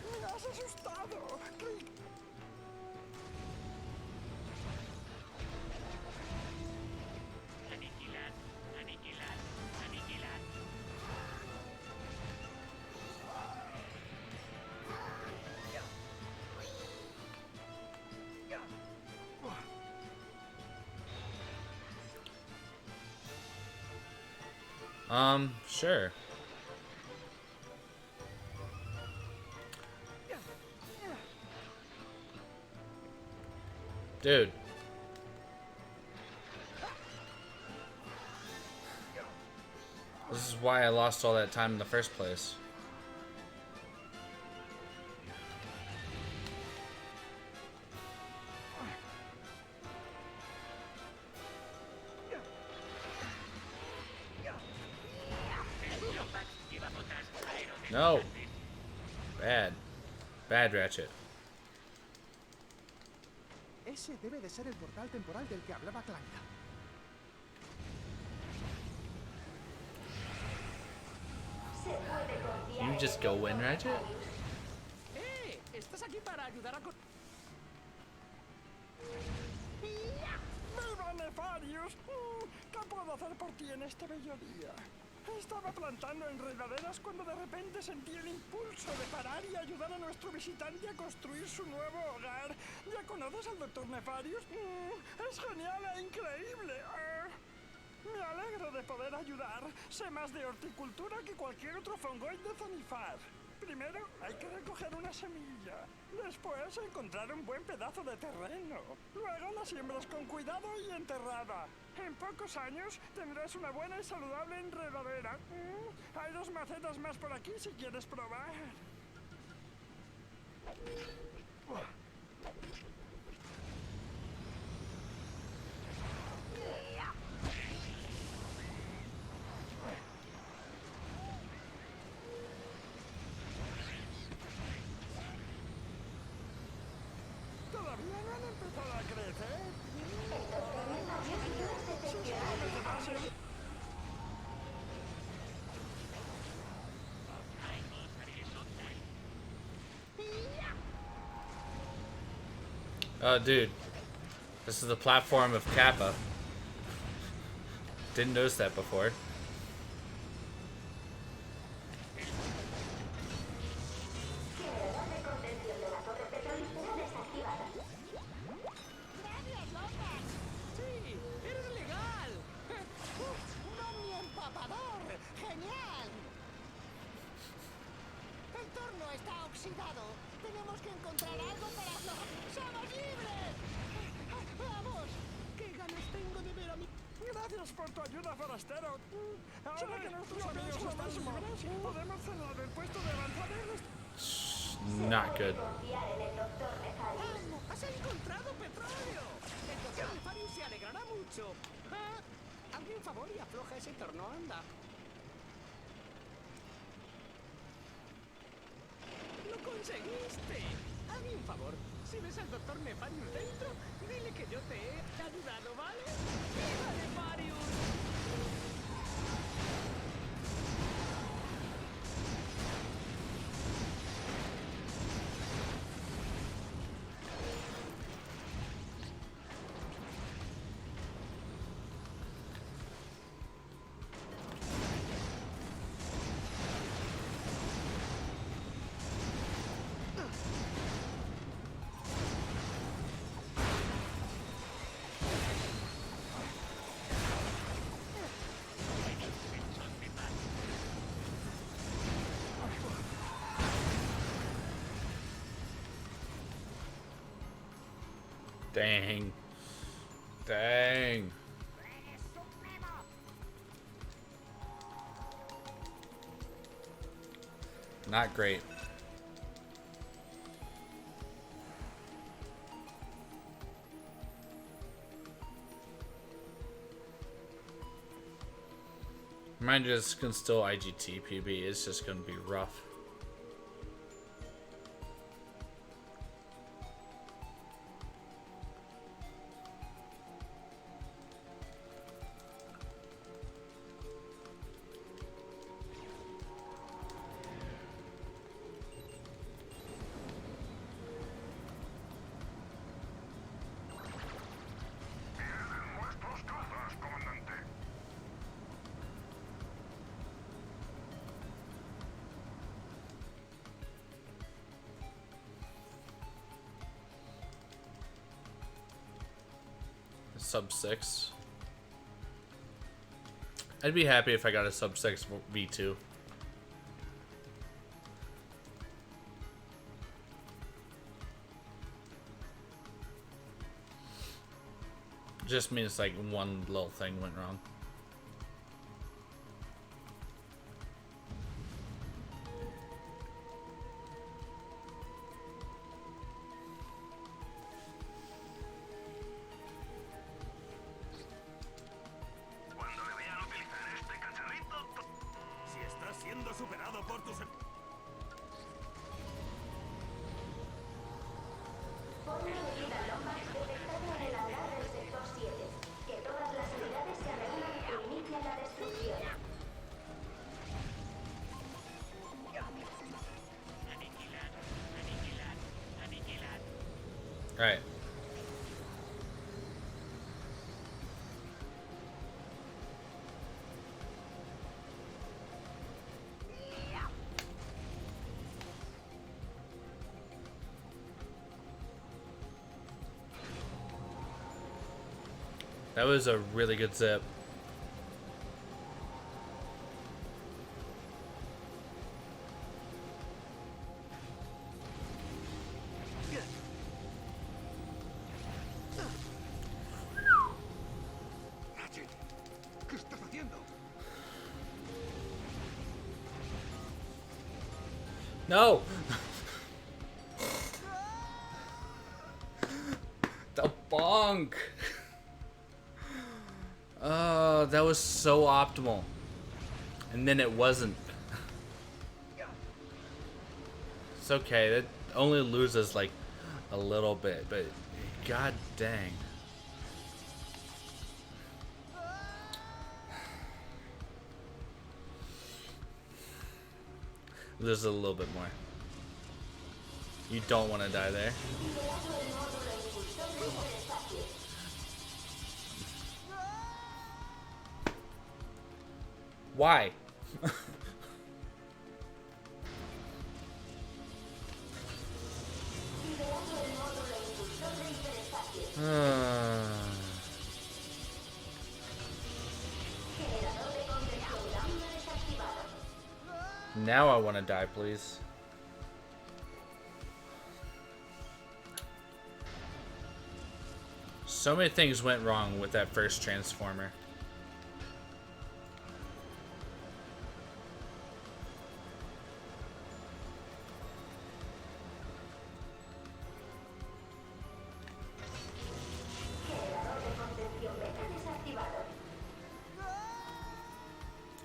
Sure. Dude. This is why I lost all that time in the first place. No. Bad. Bad Ratchet. Ese debe de ser el portal temporal del que hablaba Clank. You just go in, Ratchet? ¿Estás aquí para ayudar a... ¡Viva Nefarius! ¿Qué puedo hacer por ti en este bello día? Estaba plantando enredaderas cuando de repente sentí el impulso de parar y ayudar a nuestro visitante a construir su nuevo hogar. ¿Ya conoces al Dr. Nefarius? Es genial e increíble. Me alegro de poder ayudar. Sé más de horticultura que cualquier otro fongoide zanifar. Primero hay que recoger una semilla. Después encontrar un buen pedazo de terreno. Luego la siembras con cuidado y enterrada. En pocos años tendrás una buena y saludable enredadera. Hay 2 macetas más por aquí si quieres probar. ¿Todavía no han empezado a crecer? Oh, dude. This is the platform of Kappa. Didn't notice that before. ¡Sí! ¡Eres legal! ¡Un ovni empapador! ¡Genial! El torno está oxidado. Tenemos que encontrar algo para... ¡Somos libres! ¡Vamos! ¡Qué ganas tengo de ver a mi... Gracias por tu ayuda, forastero. Ahora que nuestros amigos están libres, podemos cerrar el puesto de avanzadores. Not good. ¡Has encontrado petróleo! El Dr. Nefarius se alegrará mucho. Hazme un favor y afloja ese torno, anda. ¡Lo conseguiste! Hazme un favor. Si ves al Dr. Nefarius dentro, dile que yo te he ayudado, ¿vale? ¡Viva Nefarius! Dang. Dang. Not great. Mine just can still IGT PB. It's just gonna be rough. Nuestros cazas, comandante. Sub 6. I'd be happy if I got a sub 6 V2. Just means like one little thing went wrong. Cuando le vean utilizar este cacharrito, Si estás siendo superado por tus... Ponme medida Lomax detectado en el hangar del sector 7. Que todas las unidades se reúnan e inicien la destrucción. Aniquilar, aniquilar, aniquilar. Alright. That was a really good zip. Ratchet, ¿qué estás haciendo? No! The bonk! Oh, that was so optimal. And then it wasn't. It's okay, that only loses like a little bit, but god dang. Loses a little bit more. You don't want to die there. Why? Now I want to die, please. So many things went wrong with that first transformer.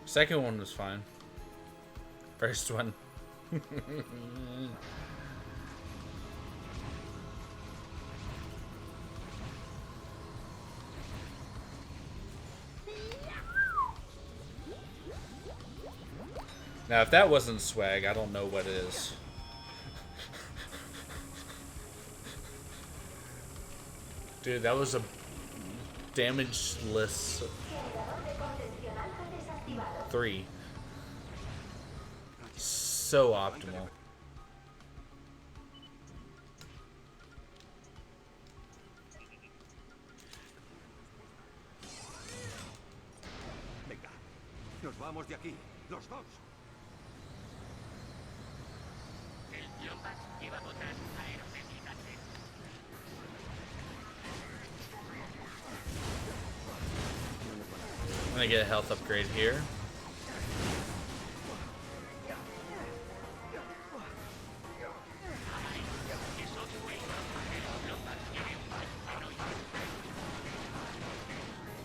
Second one was fine. First one. Now, if that wasn't swag, I don't know what is. Dude, that was a damageless 3. So optimal. Venga, nos vamos de aquí, los dos. El Lombard lleva botas aerostáticas. I'm gonna get a health upgrade here.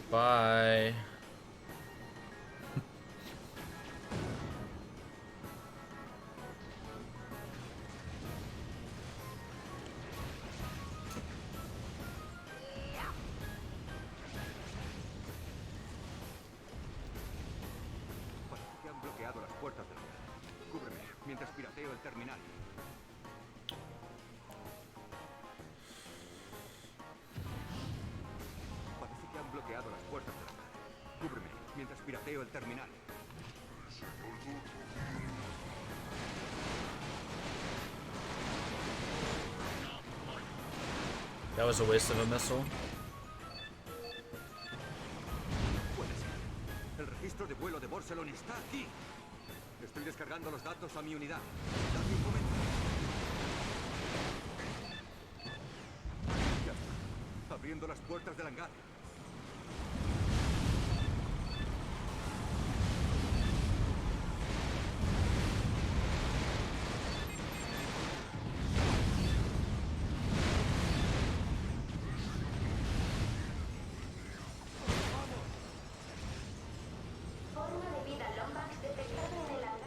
Bye. puertas del hangar. Cúbreme mientras pirateo el terminal. Parece que han bloqueado las puertas del hangar. Cúbreme mientras pirateo el terminal. That was a waste of a missile. Puede ser. El registro de vuelo de Borselon está aquí. Estoy descargando los datos a mi unidad. Dame un momento. Ya está. Abriendo las puertas del hangar. Forma de vida Lombax detectada en el hangar.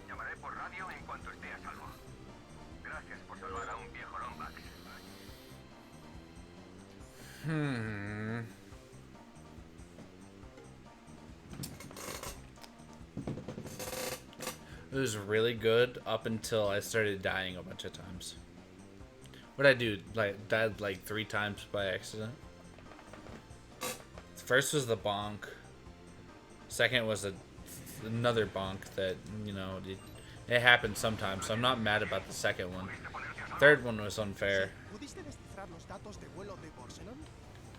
Llamaré por radio en cuanto esté a salvo. Gracias por salvar a un viejo Lombax. It was really good up until I started dying a bunch of times. What'd I do? Like, died like 3 times by accident? First was the bonk. Second was another bonk that, you know, it happens sometimes, so I'm not mad about the second one. Third one was unfair. ¿Pudiste descifrar los datos de vuelo de Borselon?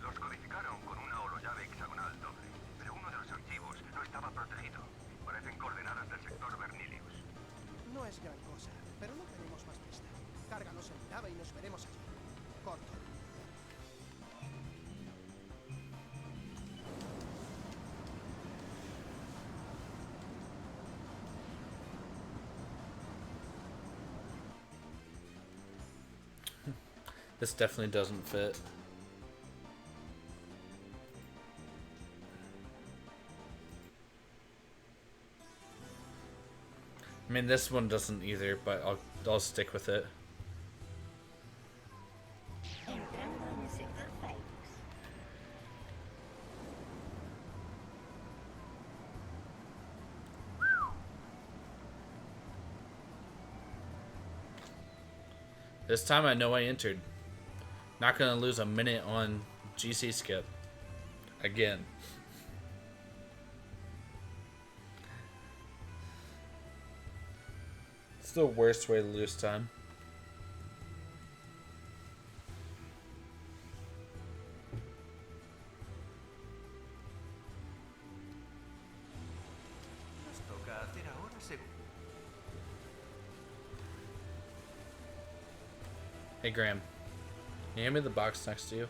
Los codificaron con una holollave hexagonal doble, pero uno de los archivos no estaba protegido. Parecen coordenadas del sector Bernilius. No es gran cosa, pero no tenemos más pista. Cárgalos en mi nave y nos veremos allí. Corto. This definitely doesn't fit. I mean, this one doesn't either, but I'll stick with it. Entrando en el sector Phoenix. This time I know I entered. Not gonna lose a minute on GC skip. Again. It's the worst way to lose time. Nos toca hacer ahora según. Hey Graham, can you hand me the box next to you?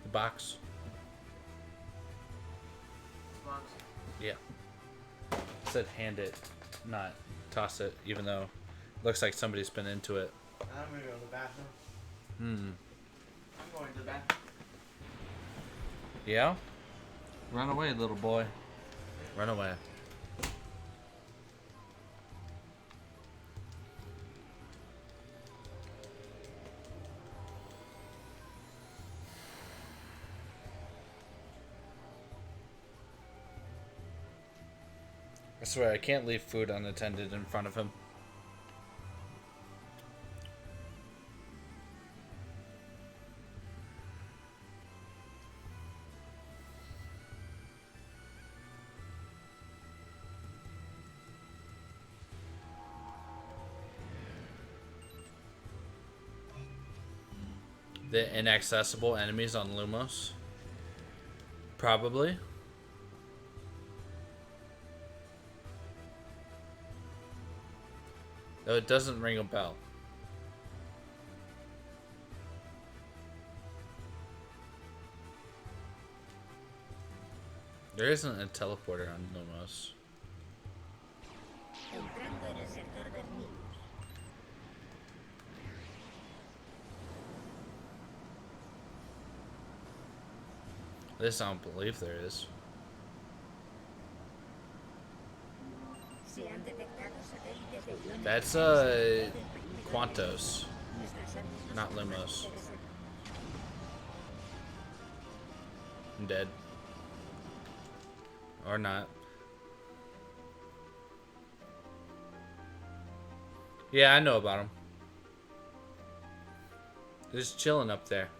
The box. Box. Yeah. I said hand it, not toss it, even though it looks like somebody's been into it. I'm gonna go to the bathroom. I'm going to the bathroom. Yeah? Run away, little boy. Run away. I swear, I can't leave food unattended in front of him. The inaccessible enemies on Lumos? Probably. Though it doesn't ring a bell. There isn't a teleporter on Lumos. Entrando en el sector Bernilius. This I don't believe there is. Se han detectado satélites de iones. That's Quantos, not Lumos. I'm dead. Or not. Yeah, I know about him. Just chilling up there.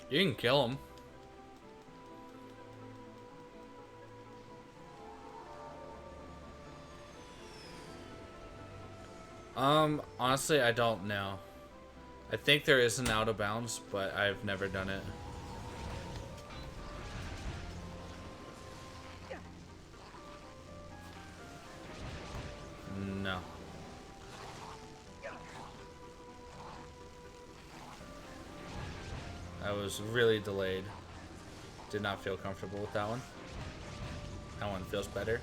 You can kill him. Honestly, I don't know. I think there is an out of bounds, but I've never done it. No. I was really delayed. Did not feel comfortable with that one. That one feels better.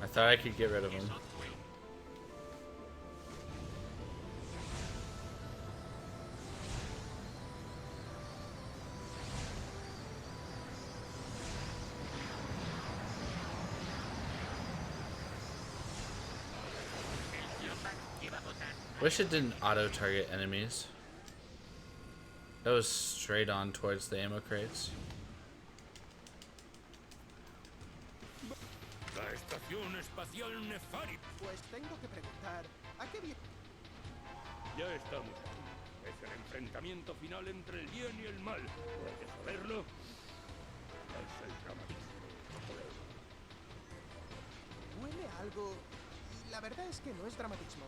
I thought I could get rid of him. Wish it didn't auto-target enemies. That was straight on towards the ammo crates. La estación espacial Nefari. Pues tengo que preguntar, ¿a qué viene? Ya estamos. Es el enfrentamiento final entre el bien y el mal. ¿Puedes saberlo? Es el dramatismo. Huele a algo... y la verdad es que no es dramatismo.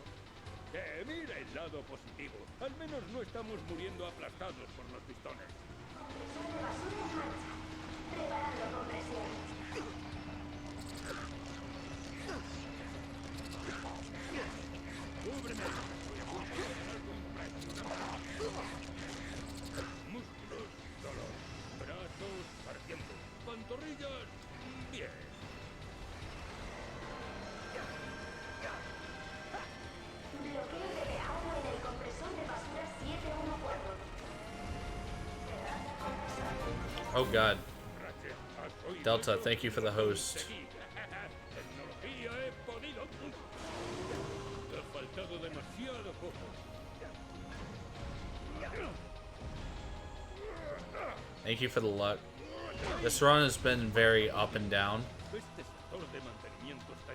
Mira el lado positivo. Al menos no estamos muriendo aplastados por los pistones. Preparando compresión. ¡Cúbreme! Voy a punto de ganar completo. Músculos, dolor. Brazos, ardiendo. Pantorrillas, bien. Bloqueo de tejado en el compresor de basura 714. Cerrando compresor. Oh god. Ratchet, has oído Delta, eso. thank you for the host. Tecnología he podido. Te ha faltado demasiado poco. Thank you for the luck. This run has been very up and down. Este sector de mantenimiento está...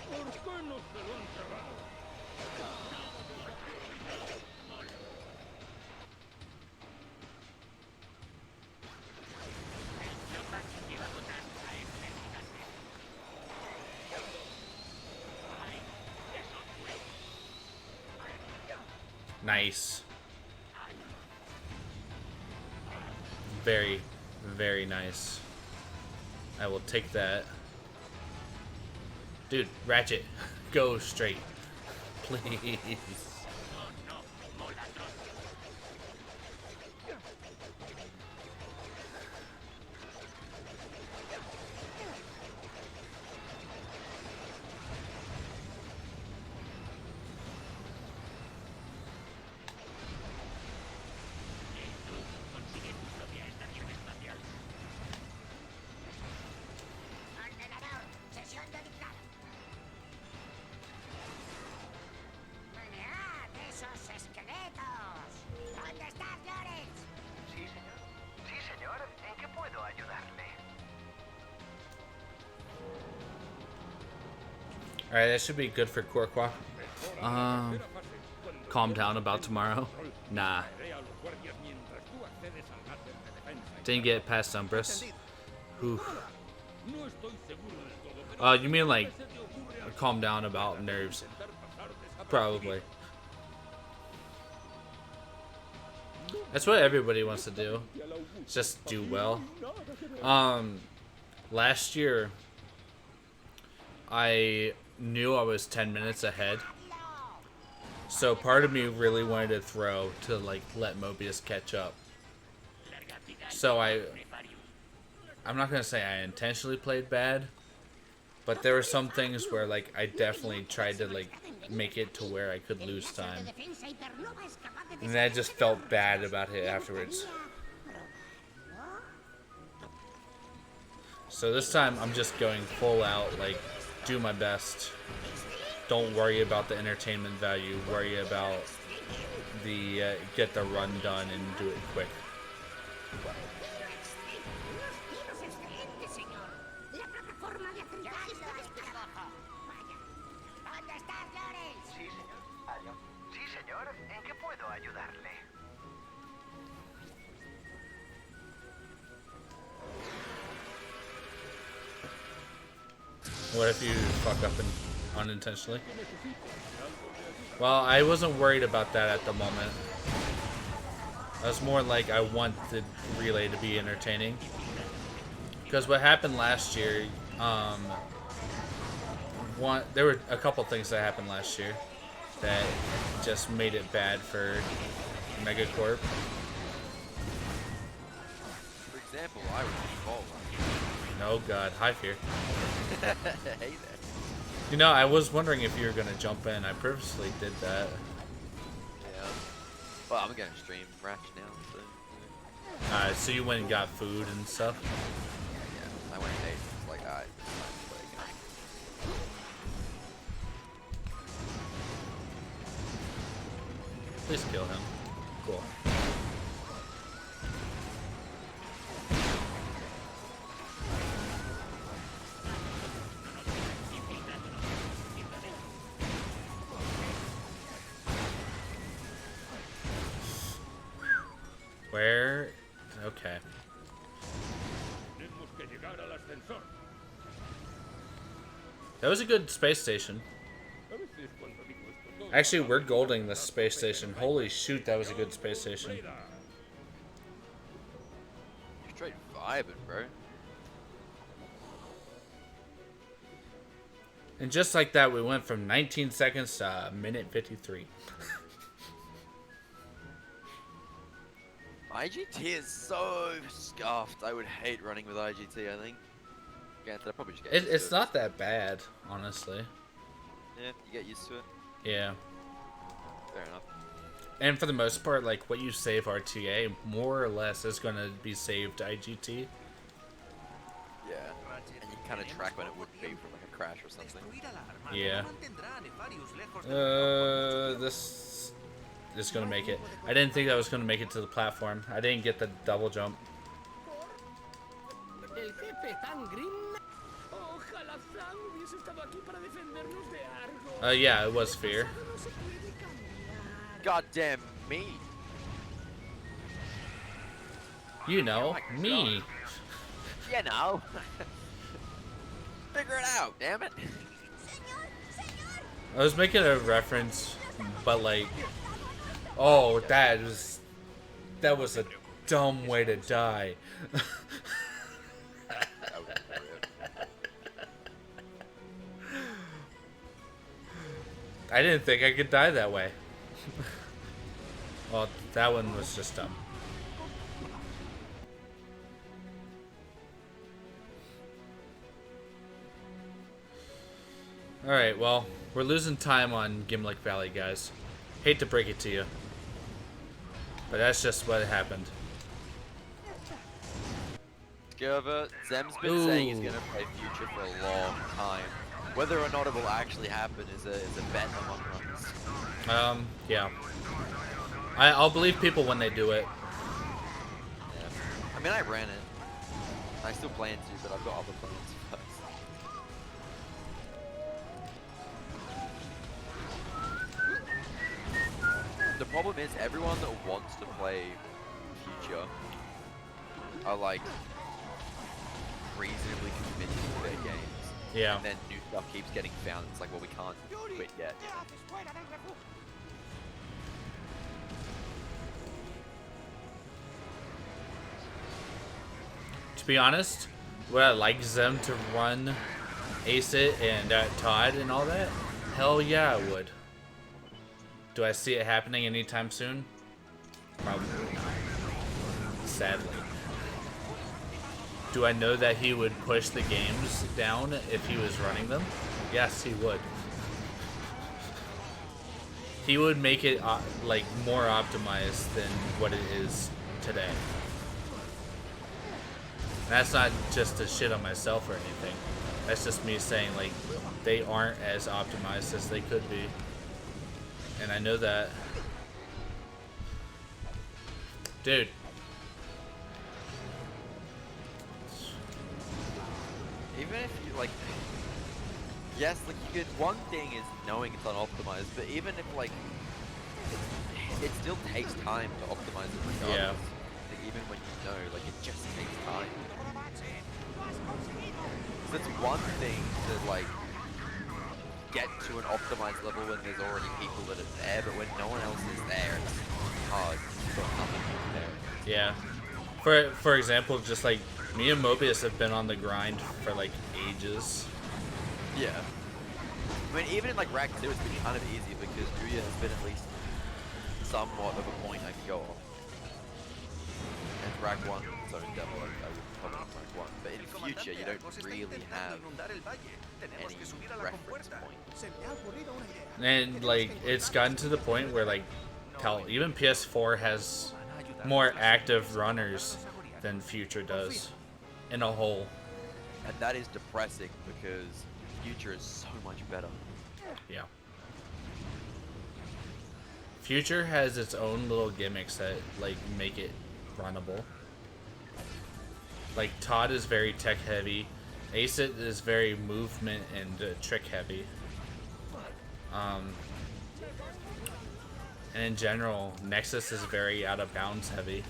¿Por qué no se lo han tragado? Nice. Very, very nice. I will take that. Dude, Ratchet, go straight. Please. Ordenador, sesión dedicada. ¡Mirad esos esqueletos! ¿Dónde estás, Lawrence? Sí, señor. Sí, señor. ¿En qué puedo ayudarle? Alright, that should be good for Korkwa. Calm down about tomorrow. Nah. Didn't get past Umbris. Oof. You mean like calm down about nerves? Probably. That's what everybody wants to do. Just do well. Last year I knew I was 10 minutes ahead. So part of me really wanted to throw to like let Mobius catch up. So I'm not gonna say I intentionally played bad, but there were some things where like I definitely tried to like make it to where I could lose time. And I just felt bad about it afterwards. So this time I'm just going full out, like, do my best. Don't worry about the entertainment value, worry about the get the run done and do it quick. Sí, señor. ¿En qué puedo ayudarle? What if you fuck up unintentionally? Well, I wasn't worried about that at the moment. I was more like I want the relay to be entertaining. Because what happened last year, there were a couple things that happened last year that just made it bad for Megacorp. For example, I was involved. No, God, hi Fear. Hey there. You know, I was wondering if you were gonna jump in. I purposely did that. Yeah. Well, I'm gonna stream Ratchet now, so. Alright, so you went and got food and stuff? Yeah, I went and ate. It's like, alright. Please kill him. Cool. Where? Okay. That was a good space station. Actually, we're golding this space station. Holy shoot, that was a good space station. You're straight vibing, bro. And just like that, we went from 19 seconds to minute 53. IGT is so scuffed. I would hate running with IGT, I think. Granted, I probably just get used It's to it. not that bad, honestly. Yeah, you get used to it. Yeah. Fair enough. And for the most part, like, what you save RTA, more or less, is going to be saved IGT. Yeah. And you kind of track when it would be from like a crash or something. Yeah. This is going to make it. I didn't think I was going to make it to the platform. I didn't get the double jump. El jefe tan grim. Ojalá Flan hubiese estado aquí para defendernos de algo. Yeah, it was Fear. Goddamn me. You know, me. You know. Figure it out, damn it. I was making a reference, but like, oh, that was a dumb way to die. I didn't think I could die that way. Well, that one was just dumb. Alright, well, we're losing time on Gimlick Valley, guys. Hate to break it to you. But that's just what happened. Gerva, Zem's been saying he's gonna play Future for a long time. Whether or not it will actually happen is a bet among us. Yeah. I'll believe people when they do it. Yeah. I mean, I ran it. I still plan to, but I've got other plans first. The problem is, everyone that wants to play Future are like reasonably committed to their games. Yeah. And then new stuff keeps getting found. It's like, well, we can't quit yet. To be honest, would I like them to run Ace It and Todd and all that? Hell yeah, I would. Do I see it happening anytime soon? Probably not. Sadly. Do I know that he would push the games down if he was running them? Yes, he would. he would make it like more optimized than what it is today. And that's not just to shit on myself or anything. That's just me saying like they aren't as optimized as they could be. And I know that. Dude. Even if you like, yes, like you could. One thing is knowing it's unoptimized, but even if like, it still takes time to optimize it regardless. Yeah. Like even when you know, like it just takes time. So it's one thing to like get to an optimized level when there's already people that are there, but when no one else is there, it's hard. You've got nothing there. Yeah. For example, just like me and Mobius have been on the grind for like ages. Yeah. I mean, even in like Rack 2, it's been kind of easy because Julia has been at least somewhat of a point I can go on. And Rack 1, so in demo, I would probably on Rack 1. But in future, you don't really have any reference point. And like it's gotten to the point where like even PS4 has more active runners than Future does in a whole. And that is depressing because Future is so much better. Yeah. Future has its own little gimmicks that like make it runnable. Like Todd is very tech heavy. Acid is very movement and trick heavy. And in general, Nexus is very out of bounds heavy.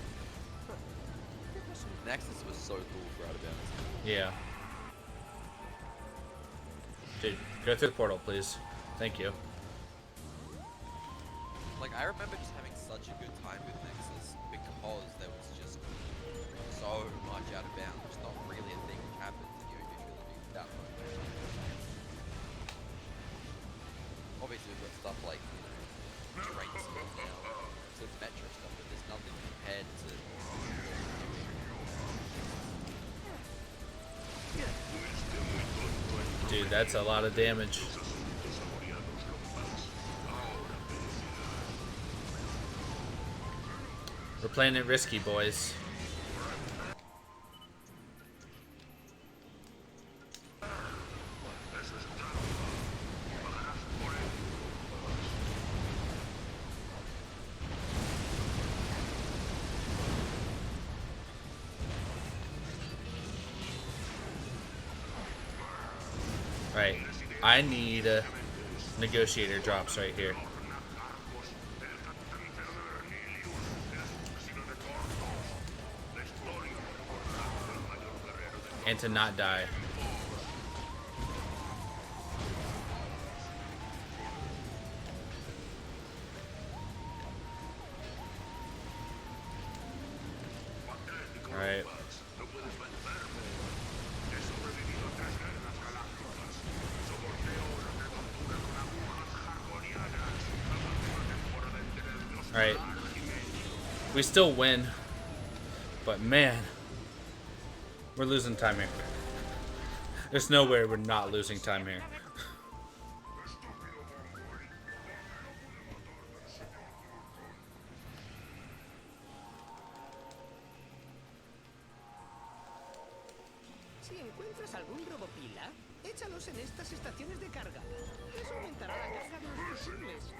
Nexus was so cool for out of bounds. Yeah. Dude, go through the portal, please. Thank you. Like, I remember just having such a good time with Nexus because there was just so much out of bounds. It's not really a thing which happens in your usually be that much. Obviously, we've got stuff like, you know, train stuff now, so metro stuff, but there's nothing compared to. Dude, that's a lot of damage. We're playing it risky, boys. Right. I need negotiator drops right here. And to not die. Alright. Alright. We still win. But man, we're losing time here. There's no way we're not losing time here. Si encuentras algún robopila, échalos en estas estaciones de carga. Eso aumentará la carga de los fusibles.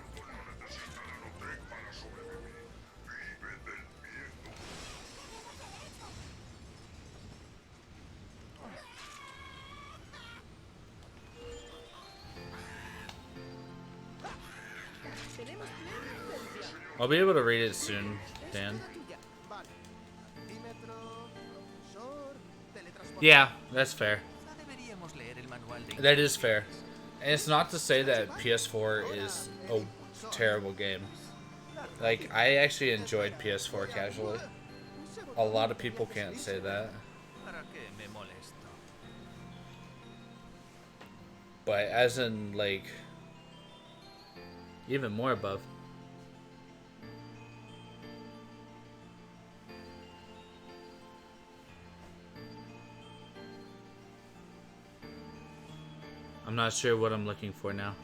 I'll be able to read it soon, Dan. Yeah, that's fair. That is fair. And it's not to say that PS4 is a terrible game. Like, I actually enjoyed PS4 casually. A lot of people can't say that. But as in, like, even more above. I'm not sure what I'm looking for now.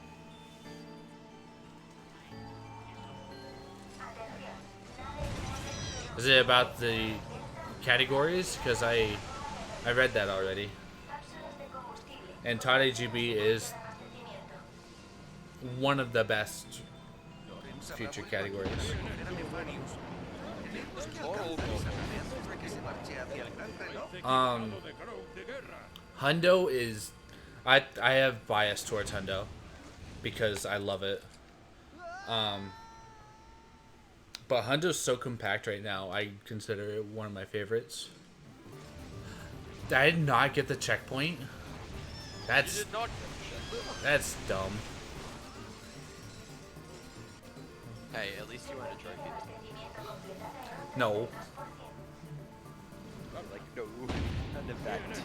Is it about the categories? Because I read that already. And Todd AGB is one of the best future categories. Hundo is, I have bias towards Hundo because I love it. But Hundo's so compact right now. I consider it one of my favorites. I did not get the checkpoint. That's dumb. Hey, at least you earned a trophy. No. Like, no. Not the fact.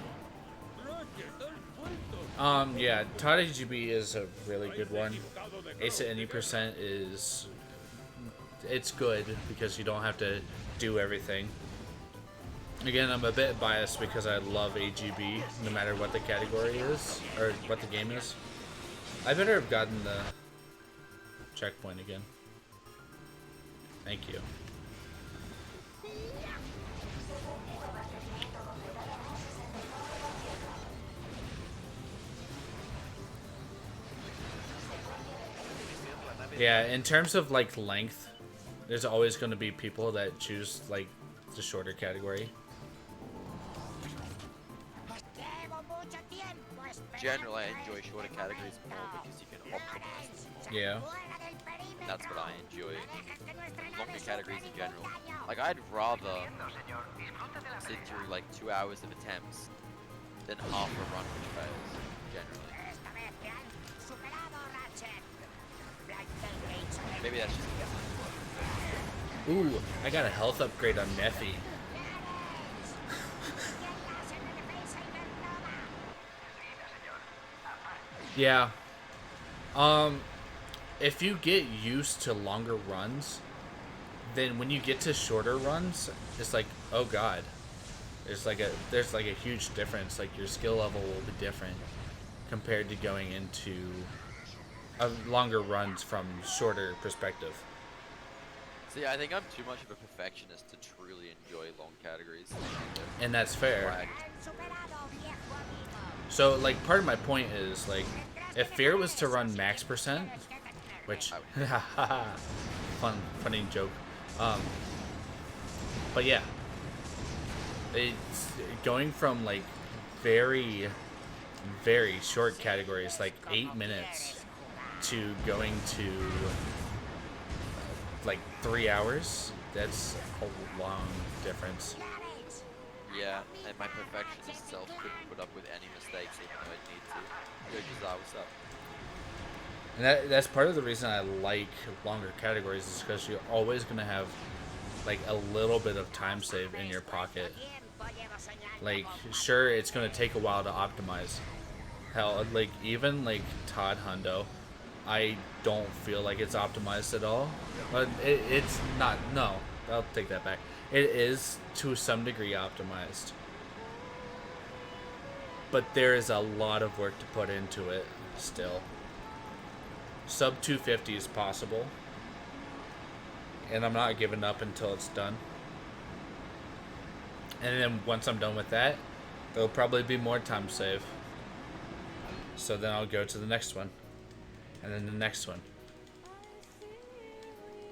Yeah, Todd AGB is a really good one. Ace at any percent is... It's good because you don't have to do everything. Again, I'm a bit biased because I love AGB no matter what the category is, or what the game is. I better have gotten the checkpoint again. Thank you. Yeah, in terms of like length, there's always going to be people that choose like the shorter category. Generally, I enjoy shorter categories more because you can optimize them more. Yeah. That's what I enjoy. Longer categories in general. Like, I'd rather sit through like 2 hours of attempts than half a run which fails, generally. Maybe that's just Ooh, I got a health upgrade on Neffy. Yeah. If you get used to longer runs, then when you get to shorter runs, it's like, oh god. There's like a huge difference. Like your skill level will be different compared to going into longer runs from shorter perspective. See, I think I'm too much of a perfectionist to truly enjoy long categories. And that's fair. So, like, part of my point is, like, if Fear was to run max percent, which, funny joke. But yeah, it's going from, like, very, very short categories, like 8 minutes, to going to like 3 hours. That's a long difference. Yeah, and my perfectionist self couldn't put up with any mistakes even though I'd need to. Yo, Jazar, what's up? And that's part of the reason I like longer categories is because you're always going to have like a little bit of time save in your pocket. Like, sure, it's going to take a while to optimize. Hell, like, even like Todd Hundo, I don't feel like it's optimized at all. But it's not. No, I'll take that back. It is to some degree optimized. But there is a lot of work to put into it still. Sub 250 is possible. And I'm not giving up until it's done. And then once I'm done with that, there'll probably be more time save. So then I'll go to the next one. And then the next one.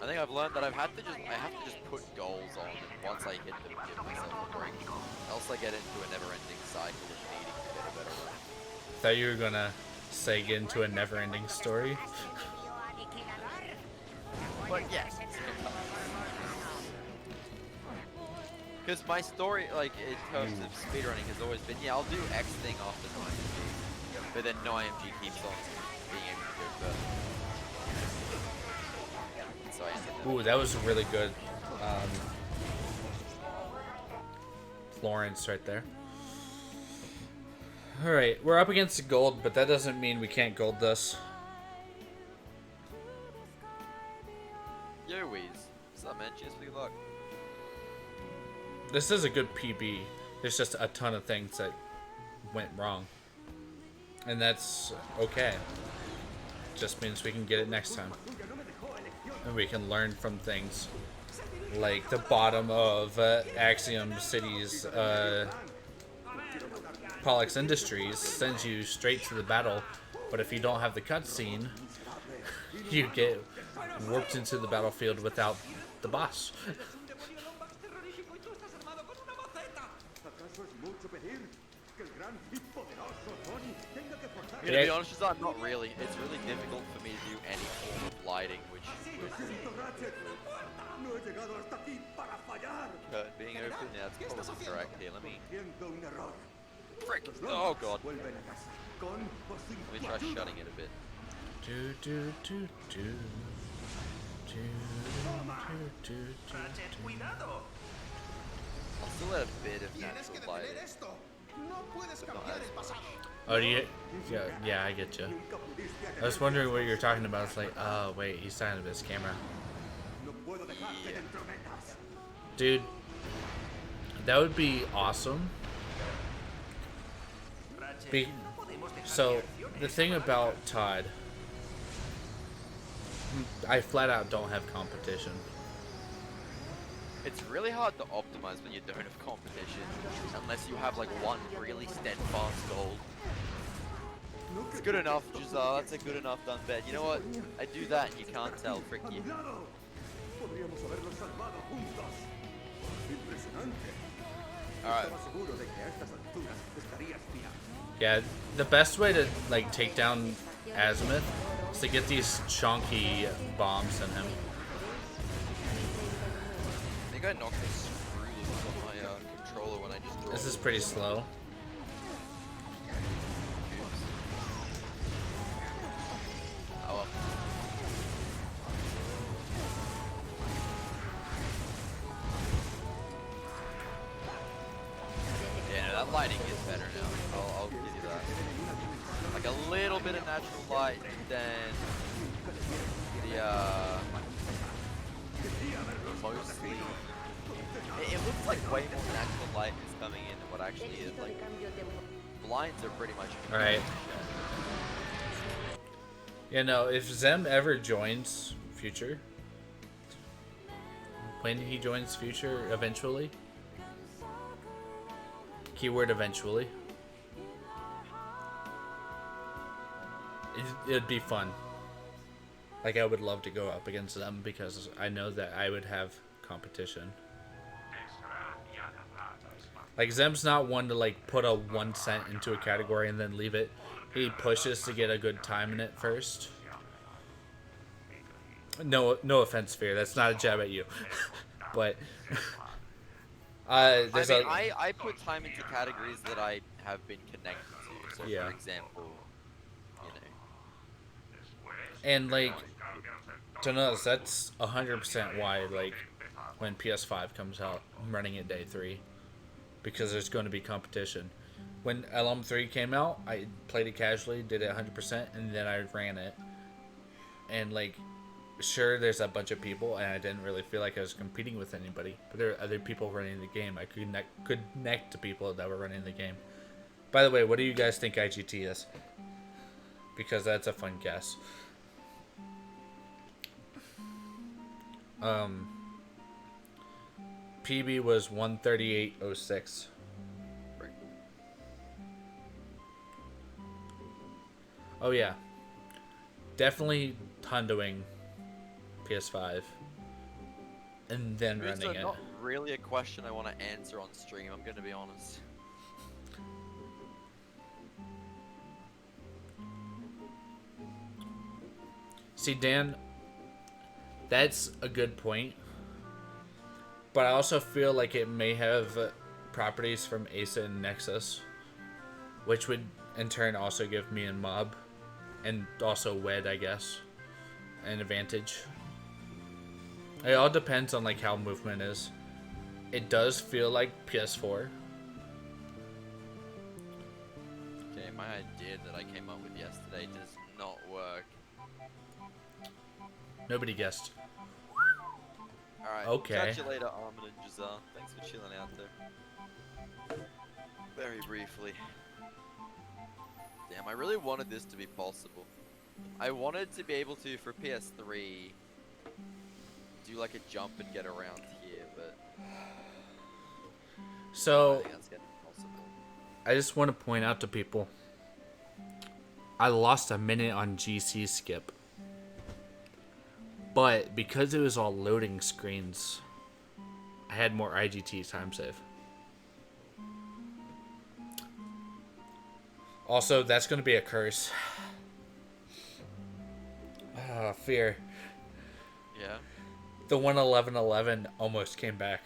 I think I've learned that I have to just put goals on, and once I hit them, give myself a break. Else I get into a never-ending cycle of needing to get a better run. I thought you were gonna say get into a never-ending story. But yes. Because my story, like, in terms of speedrunning has always been, yeah, I'll do X thing after no IMG. But then no IMG keeps on being able to go further. So I ended up... Ooh, that was really good. Florence right there. Alright, we're up against the gold, but that doesn't mean we can't gold this. Yo, Weez. What's up, man? Cheers for your luck. This is a good PB. There's just a ton of things that went wrong. And that's okay. Just means we can get it next time. And we can learn from things. like the bottom of Axiom City's Pollux Industries sends you straight to the battle, but if you don't have the cutscene, you get warped into the battlefield without the boss. I'm gonna be honest with you, not really. It's really difficult for me to do any form of lighting, which being open, yeah, that's probably correct here. Let me... Frick! Oh god. Let me try shutting it a bit. Ratchet, cuidado. I'll still let a bit of natural lighting. But not as much. Oh, do you? Yeah, I get you. I was wondering what you're talking about. It's like, oh wait, he's talking about his camera. Yeah. Dude, that would be awesome. So, the thing about Todd, I flat out don't have competition. It's really hard to optimize when you don't have competition, unless you have like one really steadfast goal. It's good enough, Giselle, that's a good enough done bet. You know what? I do that and you can't tell, frick you. Alright. Yeah, the best way to like take down Azimuth is to get these chunky bombs in him. I think I knocked the screw loose on my controller when I just dropped. This is pretty slow. Oh well. Yeah, that lighting is better now. I'll give you that. Like a little bit of natural light, then the mostly. It looks like way more natural light is coming in than what actually is. Like blinds are pretty much. All right. Yeah, no. If Zem ever joins Future, when he joins Future eventually, keyword eventually, it'd be fun. Like I would love to go up against them because I know that I would have competition. Like Zem's not one to like put a 1 cent into a category and then leave it. He pushes to get a good time in it first. No offense, Fear. That's not a jab at you. But I put time into categories that I have been connected to. So yeah. For example, you know. And like to us, that's 100% why like when PS5 comes out, I'm running it day 3. Because there's going to be competition. When LM3 came out, I played it casually, did it 100%, and then I ran it. And like, sure, there's a bunch of people, and I didn't really feel like I was competing with anybody. But there are other people running the game. I could connect to people that were running the game. By the way, what do you guys think IGT is? Because that's a fun guess. PB was 138.06. Oh yeah, definitely hondoing PS5 and then running it. Not really a question I want to answer on stream. I'm gonna be honest. See, Dan, that's a good point. But I also feel like it may have properties from ASA and Nexus, which would in turn also give me and Mob, and also WED, I guess, an advantage. It all depends on like how movement is. It does feel like PS4. Okay, my idea that I came up with yesterday does not work. Nobody guessed. Alright, okay. Catch you later, Armin and Giselle. Thanks for chilling out there. Very briefly. Damn, I really wanted this to be possible. I wanted to be able to, for PS3, do like a jump and get around here, but I So think that's getting impossible. I just want to point out to people, I lost a minute on GC skip. But because it was all loading screens, I had more IGT time save. Also, that's going to be a curse. Fear. Yeah. The 111.11 almost came back.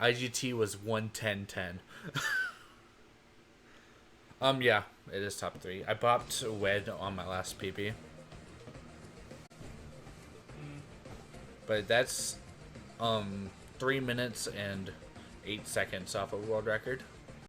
IGT was 110.10. Yeah, it is top 3. I bopped Wed on my last PB. But that's 3 minutes and 8 seconds off a world record.